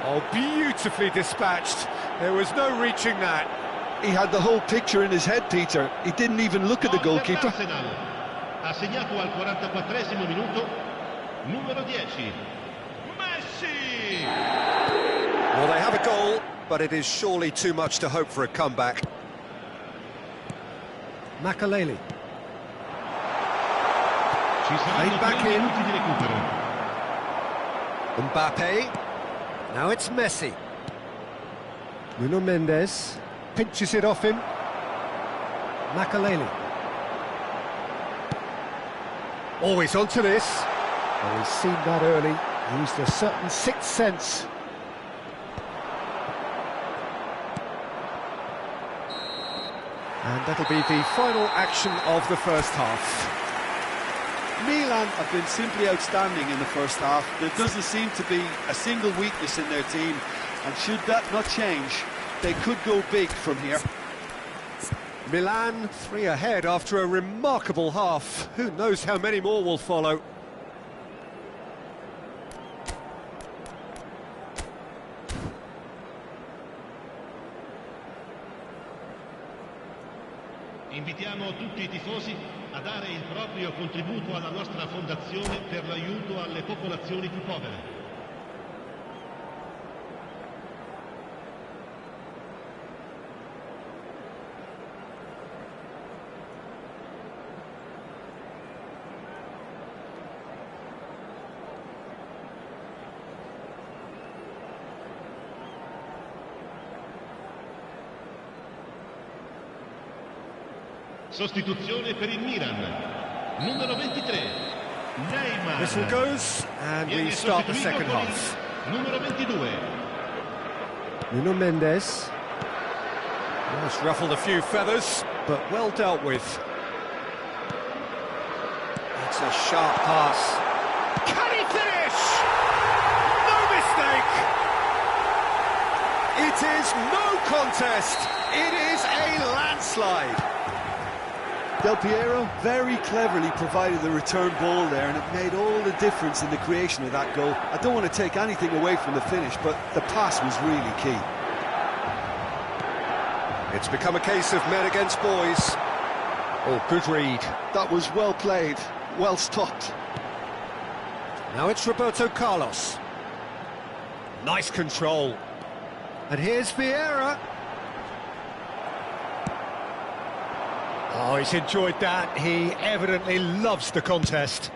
Oh, beautifully dispatched. There was no reaching that. He had the whole picture in his head, Peter. He didn't even look at the goalkeeper. Ha segnato al 44esimo minuto, numero 10, Messi! Well, they have a goal, but it is surely too much to hope for a comeback. Makaleli. Ci saranno back 3 in. minuti di recupero. Mbappe. Now it's Messi. Nuno Mendes pinches it off him. Makaleli. Always onto this. Well, he's seen that early. Used a certain sixth sense. And that'll be the final action of the first half. Milan have been simply outstanding in the first half. There doesn't seem to be a single weakness in their team, and should that not change, they could go big from here. Milan 3 ahead after a remarkable half. Who knows how many more will follow. Invitiamo tutti i tifosi a dare il proprio contributo alla nostra fondazione per l'aiuto alle popolazioni più povere. Sostituzione per il Milan, numero 23, Neymar. Whistle goes, and we start the second half. Numero 22. Nuno Mendes. Well, it's ruffled a few feathers, but well dealt with. It's a sharp pass. Can he finish? No mistake! It is no contest. It is a landslide. Del Piero very cleverly provided the return ball there, and it made all the difference in the creation of that goal. I don't want to take anything away from the finish, but the pass was really key. It's become a case of men against boys. Oh, good read. That was well played, well stopped. Now it's Roberto Carlos. Nice control. And here's Vieira. Oh, he's enjoyed that. He evidently loves the contest.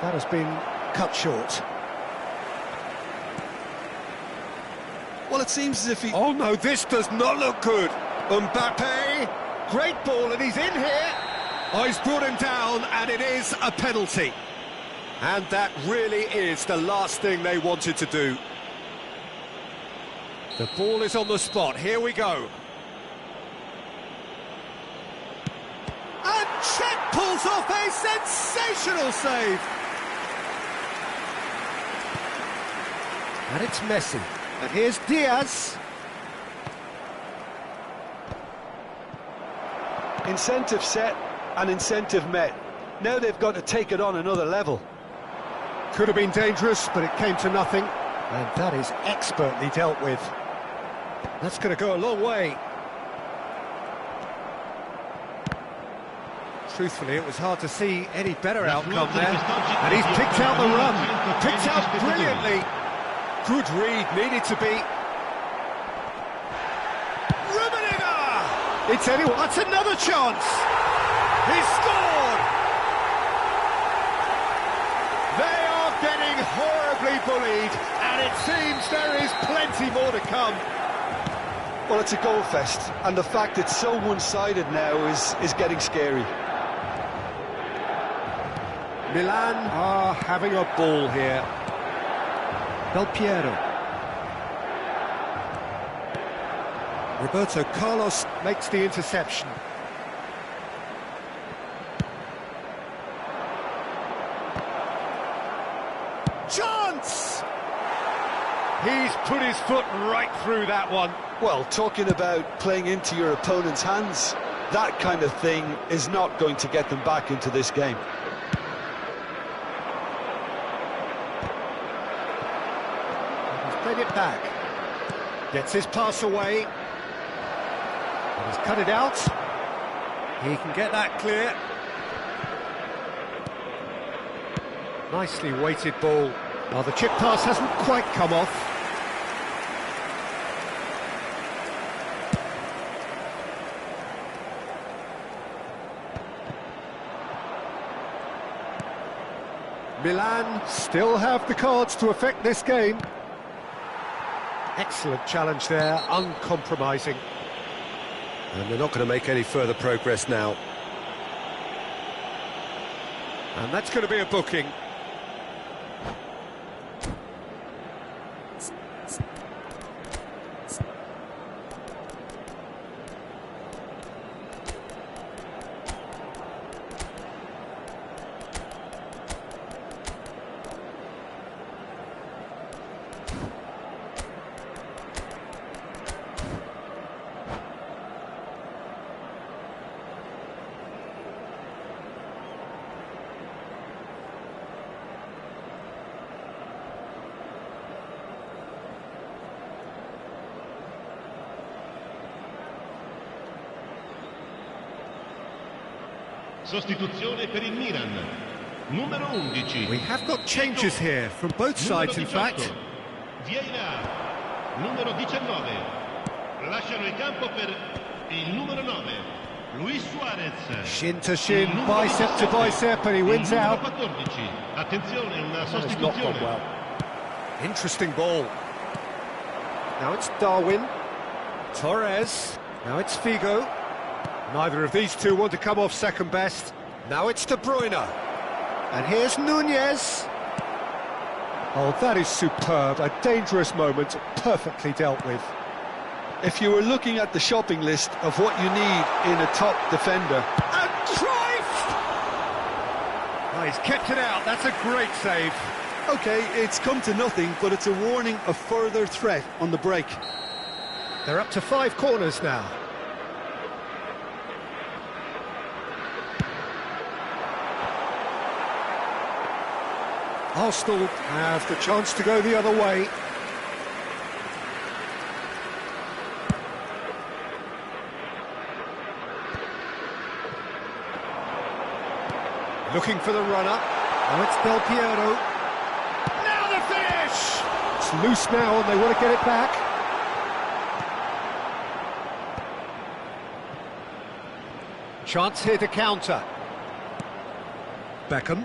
That has been cut short. Well, it seems as if he... Oh no, this does not look good. Mbappe, great ball, and he's in here. Oh, he's brought him down, and it is a penalty. And that really is the last thing they wanted to do. The ball is on the spot, here we go. And Cech pulls off a sensational save. And it's Messi. And here's Diaz. Incentive set and incentive met. Now they've got to take it on another level. Could have been dangerous, but it came to nothing. And that is expertly dealt with. That's going to go a long way. Truthfully, it was hard to see any better outcome there. And he's picked out the run. Picked out brilliantly. Good read, needed to be. It's anyone. That's another chance. He's scored! They are getting horribly bullied, and it seems there is plenty more to come. Well, it's a goal fest, and the fact it's so one-sided now is getting scary. Milan are having a ball here. Del Piero. Roberto Carlos makes the interception. Chance! He's put his foot right through that one. Well, talking about playing into your opponent's hands, that kind of thing is not going to get them back into this game. He's played it back. Gets his pass away. He's cut it out. He can get that clear. Nicely weighted ball. Oh, the chip pass hasn't quite come off. Milan still have the cards to affect this game. Excellent challenge there, uncompromising. And they're not going to make any further progress now. And that's going to be a booking. Sostituzione per il Milan. Numero 11. We have got changes here from both sides, in fact. Vieira. Numero 19. Lasciano il campo per il numero 9. Luis Suarez. Shin to shin, bicep to bicep, and he wins out. 14. Attenzione, una That has not sostituzione. gone well. Interesting ball. Now it's Darwin. Torres. Now it's Figo. Neither of these two want to come off second best. Now it's De Bruyne. And here's Nunez. Oh, that is superb. A dangerous moment, perfectly dealt with. If you were looking at the shopping list of what you need in a top defender... And Cruyff! Oh, he's kept it out. That's a great save. OK, it's come to nothing, but it's a warning of further threat on the break. They're up to 5 corners now. Arsenal have the chance to go the other way. Looking for the runner. Oh, it's Del Piero. Now the finish! It's loose now and they want to get it back. Chance here to counter. Beckham.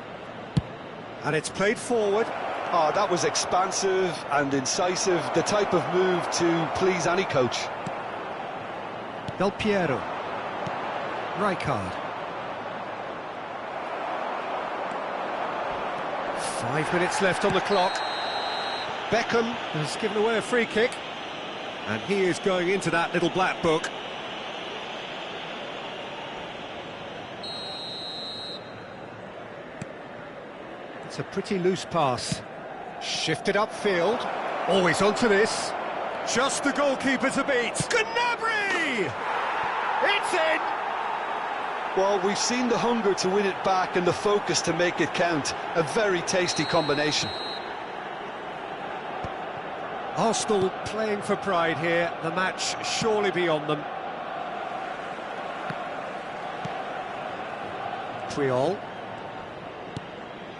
And it's played forward. Oh, that was expansive and incisive, the type of move to please any coach. Del Piero. Rijkaard. 5 minutes left on the clock. Beckham has given away a free kick. And he is going into that little black book. It's a pretty loose pass. Shifted upfield. Always onto this. Just the goalkeeper to beat. Gnabry! It's in! Well, we've seen the hunger to win it back and the focus to make it count. A very tasty combination. Arsenal playing for pride here. The match surely beyond them. Triol.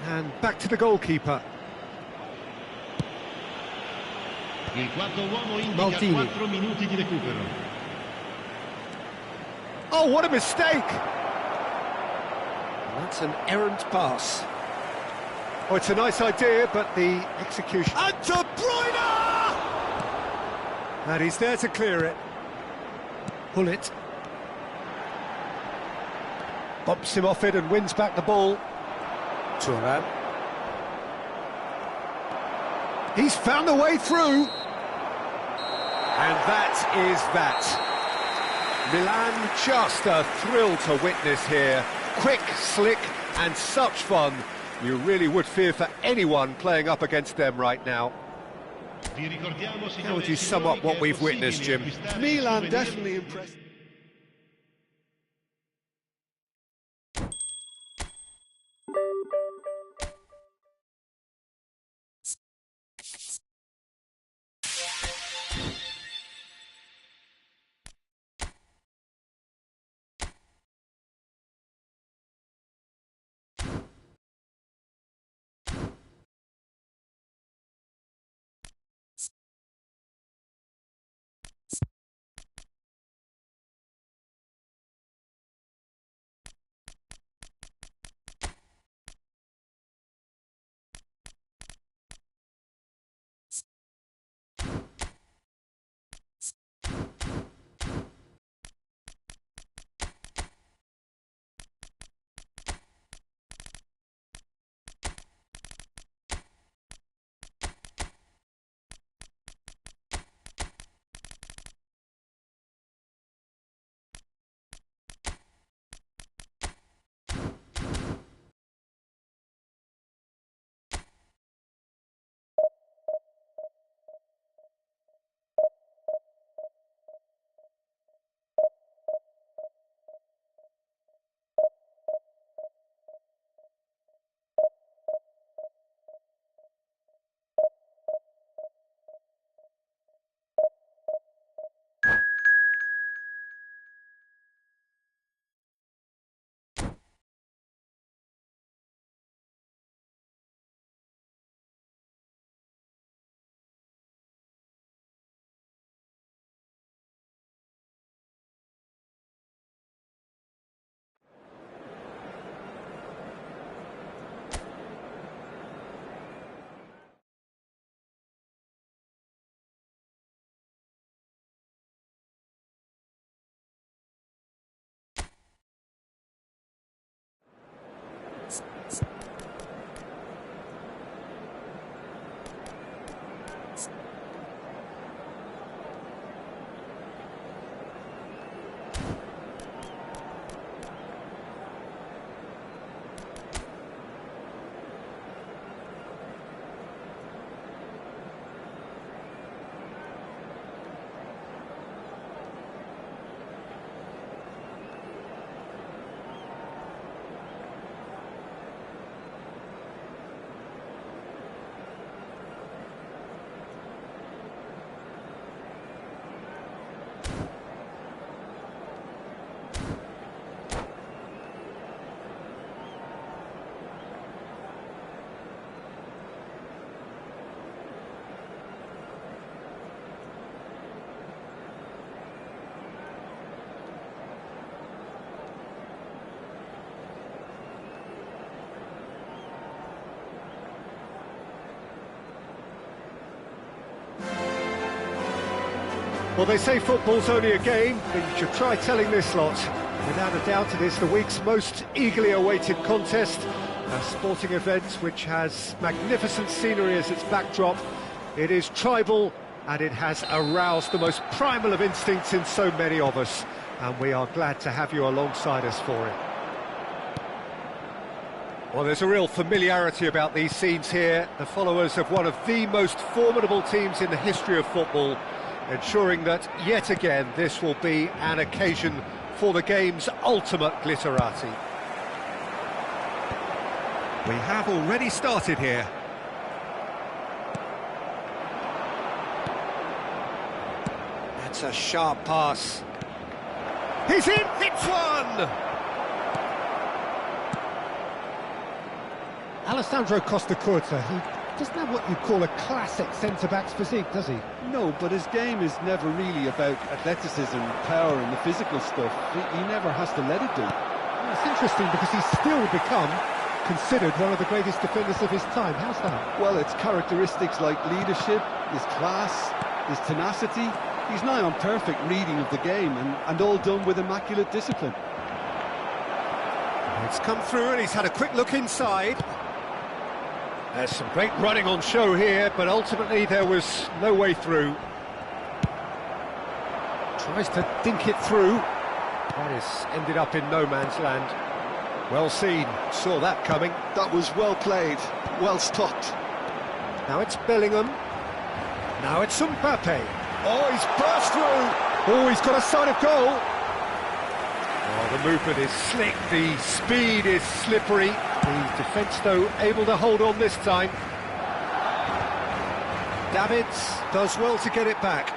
And back to the goalkeeper. Il quarto uomo indica Maldini. 4 minuti di recupero. Oh, what a mistake! And that's an errant pass. Oh, it's a nice idea, but the execution... And De Bruyne! And he's there to clear it. Hullet. Bumps him off it and wins back the ball. Thuram. He's found a way through. And that is that. Milan, just a thrill to witness here. Quick, slick, and such fun. You really would fear for anyone playing up against them right now. How would you sum up what we've witnessed, Jim? Milan definitely impressed. Well, they say football's only a game, but you should try telling this lot. Without a doubt, it is the week's most eagerly awaited contest, a sporting event which has magnificent scenery as its backdrop. It is tribal, and it has aroused the most primal of instincts in so many of us, and we are glad to have you alongside us for it. Well, there's a real familiarity about these scenes here, the followers of one of the most formidable teams in the history of football, ensuring that, yet again, this will be an occasion for the game's ultimate glitterati. We have already started here. That's a sharp pass. He's in! Hits one! Alessandro Costacurta, he doesn't have what you'd call a classic centre-back's physique, does he? No, but his game is never really about athleticism, power and the physical stuff. He never has to let it do. Well, it's interesting because he's still become considered one of the greatest defenders of his time. How's that? Well, it's characteristics like leadership, his class, his tenacity. He's nigh on perfect reading of the game and all done with immaculate discipline. It's come through and he's had a quick look inside. There's some great running on show here, but ultimately there was no way through. Tries to dink it through. That is ended up in no man's land. Well seen, saw that coming. That was well played, well stopped. Now it's Bellingham. Now it's Mbappe. Oh, he's burst through. Oh, he's got a sight of goal. Oh, the movement is slick, the speed is slippery. The defence, though, able to hold on this time. Davids does well to get it back.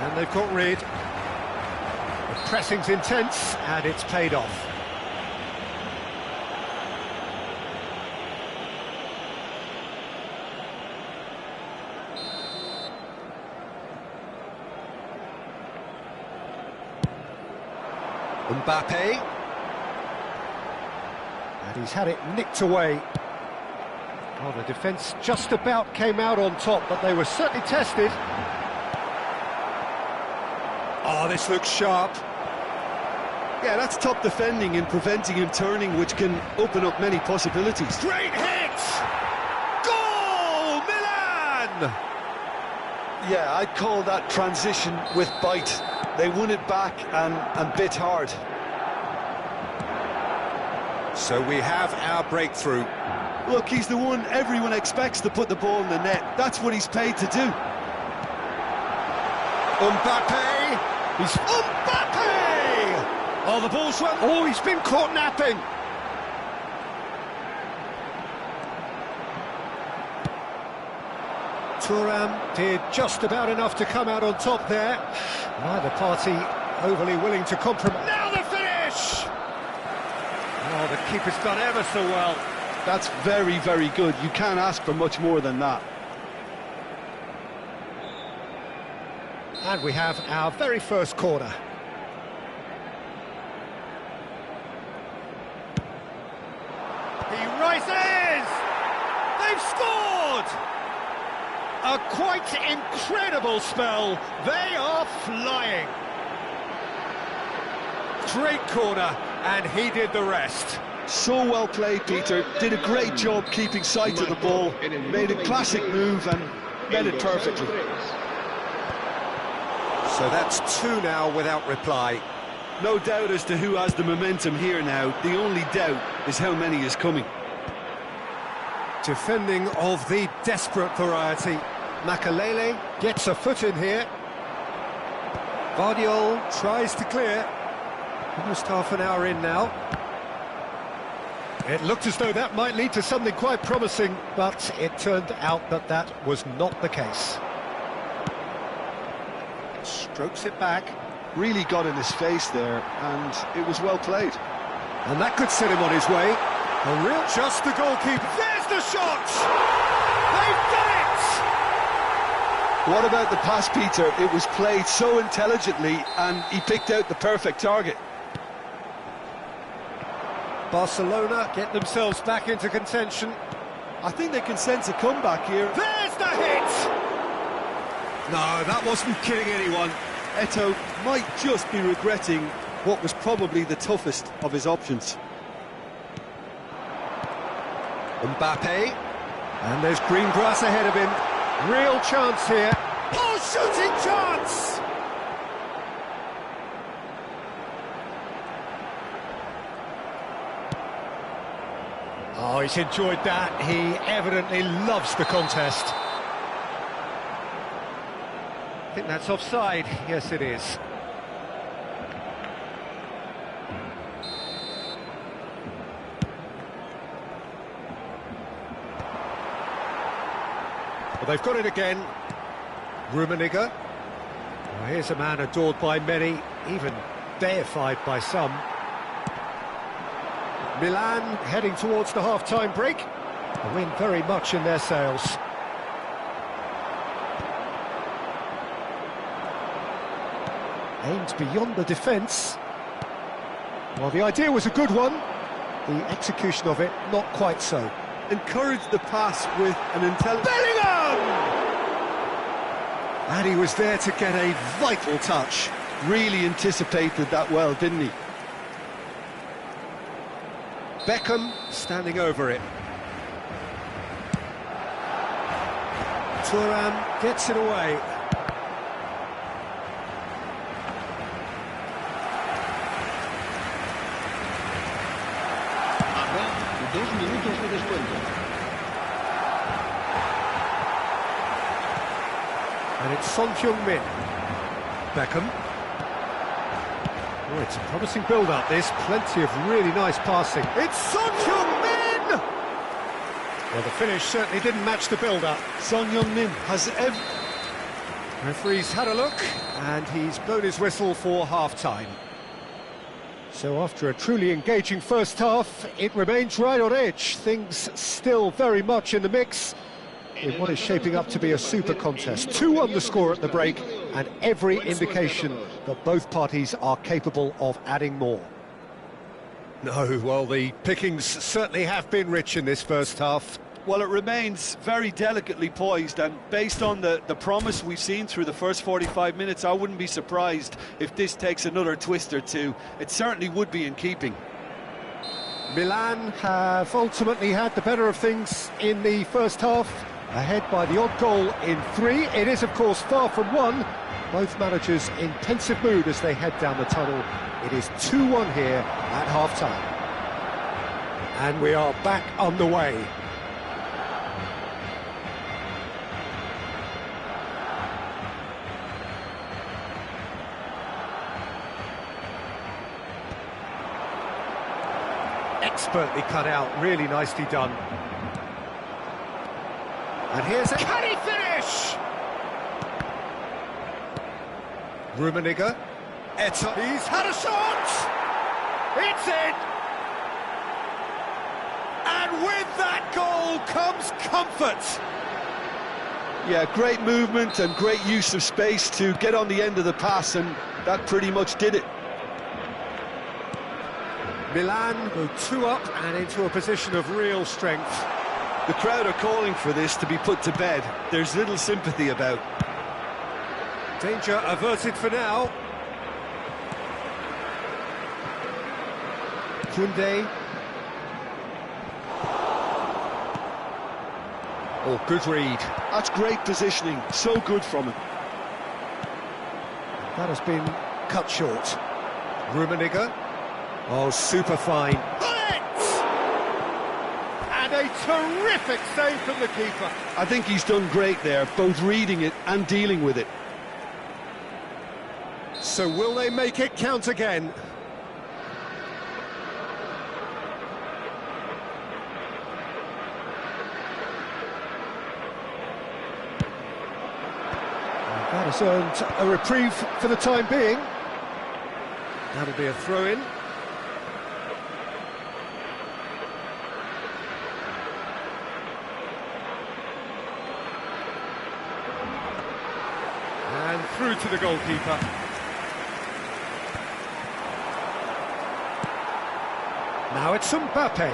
And they've got rid. The pressing's intense, and it's paid off. Mbappe, and he's had it nicked away. Oh, the defence just about came out on top, but they were certainly tested. Oh, this looks sharp. Yeah, that's top defending and preventing him turning, which can open up many possibilities. Great hit! Goal! Milan! Yeah, I'd call that transition with bite. They won it back and bit hard. So we have our breakthrough. Look, he's the one everyone expects to put the ball in the net. That's what he's paid to do. Mbappe! He's... Mbappe! Oh, the ball's run... Oh, he's been caught napping! Thuram did just about enough to come out on top there. Neither party overly willing to compromise. Now the finish! Oh, the keeper's done ever so well. That's very, very good. You can't ask for much more than that. And we have our very first corner. He rises! They've scored! A quite incredible spell. They are flying. Great corner, and he did the rest. So well played, Peter. Did a great job keeping sight of the ball. Made a classic move and read it perfectly. So that's two now without reply. No doubt as to who has the momentum here now. The only doubt is how many is coming. Defending of the desperate variety. Makalele gets a foot in here. Vardiol tries to clear. Almost half an hour in now. It looked as though that might lead to something quite promising, but it turned out that that was not the case. Strokes it back. Really got in his face there, and it was well played. And that could set him on his way. A real... Just the goalkeeper. There's the shot! They've done it! What about the pass, Peter? It was played so intelligently, and he picked out the perfect target. Barcelona get themselves back into contention. I think they can sense a comeback here. There's the hit! No, that wasn't killing anyone. Eto'o might just be regretting what was probably the toughest of his options. Mbappe. And there's green grass ahead of him. Real chance here. Oh, shooting chance! Oh, he's enjoyed that. He evidently loves the contest. I think that's offside. Yes, it is. Well, they've got it again. Rummenigge. Well, here's a man adored by many, even deified by some. Milan heading towards the half-time break. A win very much in their sails. Aimed beyond the defence. Well, the idea was a good one. The execution of it, not quite so. Encouraged the pass with an intelligent... Bellingham! And he was there to get a vital touch. Really anticipated that well, didn't he? Beckham standing over it. Thuram gets it away. Habrá 2 minutos de descuento. And it's Son Heung-min. Beckham. Oh, it's a promising build-up, this. Plenty of really nice passing. It's Son Heung-min! Well, the finish certainly didn't match the build-up. Son Heung-min has Referee's had a look, and he's blown his whistle for half-time. So after a truly engaging first half, it remains right on edge. Things still very much in the mix in what is shaping up to be a super contest. 2-1 the score at the break, and every indication that both parties are capable of adding more. No, well, the pickings certainly have been rich in this first half. Well, it remains very delicately poised, and based on the promise we've seen through the first 45 minutes, I wouldn't be surprised if this takes another twist or two. It certainly would be in keeping. Milan have ultimately had the better of things in the first half, ahead by the odd goal in 3. It is, of course, far from 1. Both managers in pensive mood as they head down the tunnel. It is 2-1 here at half-time. And we are back underway. Expertly cut out, really nicely done. And here's a... Can he finish? Rummenigge. Eto'o. He's had a shot! It's in! And with that goal comes comfort! Yeah, great movement and great use of space to get on the end of the pass, and that pretty much did it. Milan go 2 up and into a position of real strength. The crowd are calling for this to be put to bed. There's little sympathy about. Danger averted for now. Koundé. Oh, good read. That's great positioning, so good from him. That has been cut short. Rummenigge. Oh, super fine. And a terrific save from the keeper. I think he's done great there, both reading it and dealing with it. So will they make it count again? That has earned a reprieve for the time being. That'll be a throw-in. And through to the goalkeeper. Now it's Mbappe.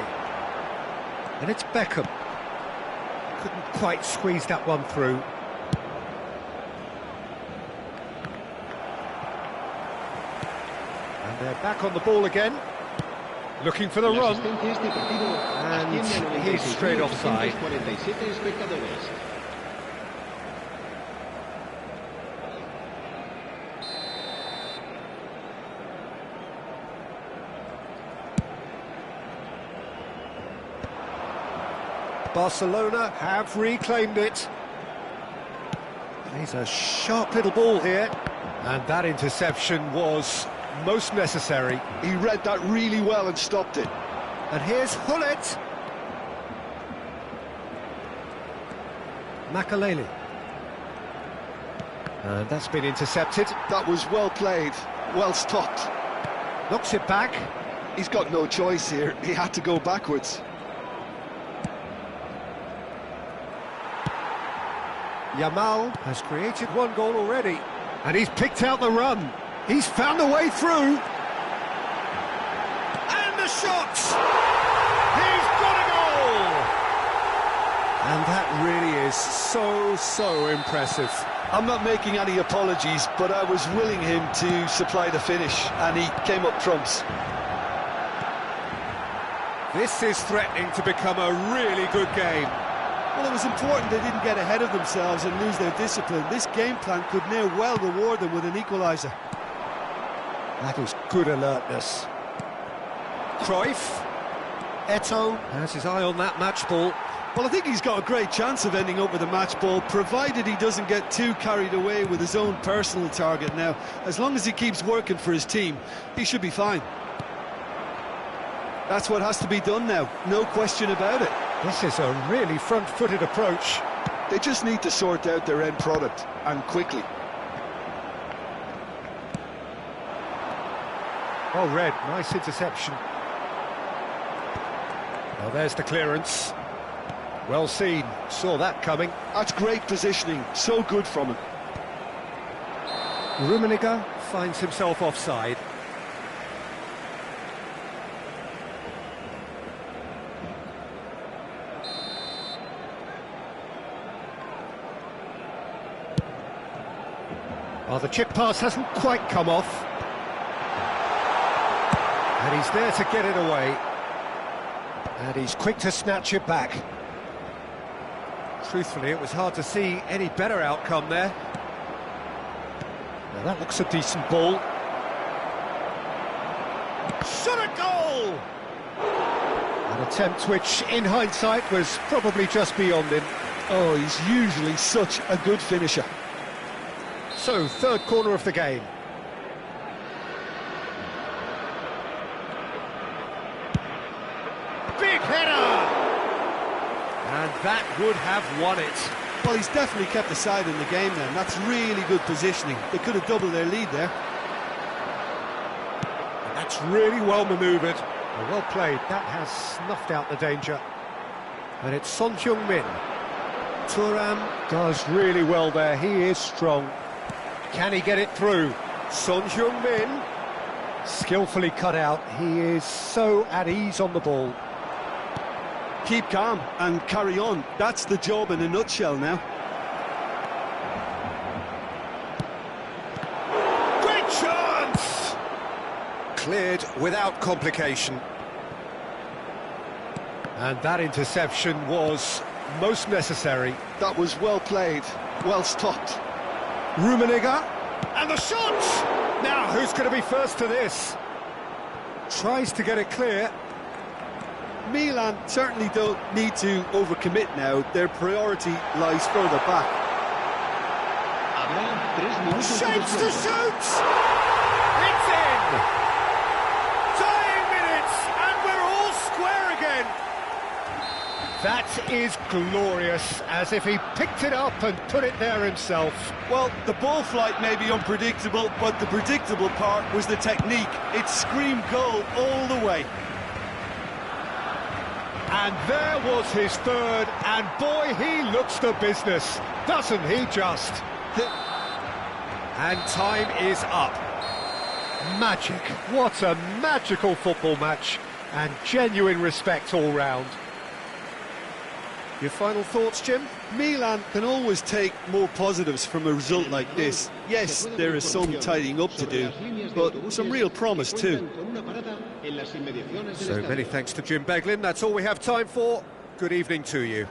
And it's Beckham. Couldn't quite squeeze that one through. And they're back on the ball again. Looking for the run. And he's straight offside. Barcelona have reclaimed it. Plays a sharp little ball here. And that interception was most necessary. He read that really well and stopped it. And here's Hullet. Makaleli. And that's been intercepted. That was well played, well stopped. Knocks it back. He's got no choice here. He had to go backwards. Yamal has created one goal already. And he's picked out the run. He's found a way through. And the shot! He's got a goal! And that really is so impressive. I'm not making any apologies, but I was willing him to supply the finish, and he came up trumps. This is threatening to become a really good game. Well, it was important they didn't get ahead of themselves and lose their discipline. This game plan could near well reward them with an equaliser. That is good alertness. Cruyff. Eto'o has his eye on that match ball. Well, I think he's got a great chance of ending up with a match ball, provided he doesn't get too carried away with his own personal target now. As long as he keeps working for his team, he should be fine. That's what has to be done now, no question about it. This is a really front-footed approach. They just need to sort out their end product, and quickly. Oh, Red, nice interception. Well, there's the clearance. Well seen, saw that coming. That's great positioning, so good from him. Rummenigge finds himself offside. Well, the chip pass hasn't quite come off. And he's there to get it away. And he's quick to snatch it back. Truthfully, it was hard to see any better outcome there. Now that looks a decent ball. Shot a goal! An attempt which, in hindsight, was probably just beyond him. Oh, he's usually such a good finisher. So, third corner of the game. Big header! And that would have won it. Well, he's definitely kept the side in the game then. That's really good positioning. They could have doubled their lead there. And that's really well manoeuvred. Well played. That has snuffed out the danger. And it's Son Heung-min. Thuram does really well there. He is strong. Can he get it through? Son Heung-min, skillfully cut out. He is so at ease on the ball. Keep calm and carry on. That's the job in a nutshell now. Great chance! Cleared without complication. And that interception was most necessary. That was well played, well stopped. Rummenigge, and the shot! Now, who's going to be first to this? Tries to get it clear. Milan certainly don't need to overcommit now. Their priority lies further back. Shapes to shoot! It's in! Dying minutes, and we're all square again. That is glorious, as if he picked it up and put it there himself. Well, the ball flight may be unpredictable, but the predictable part was the technique. It screamed goal all the way. And there was his third, and boy, he looks the business, doesn't he just? And time is up. Magic. What a magical football match, and genuine respect all round. Your final thoughts, Jim? Milan can always take more positives from a result like this. Yes, there is some tidying up to do, but some real promise too. So many thanks to Jim Beglin. That's all we have time for. Good evening to you.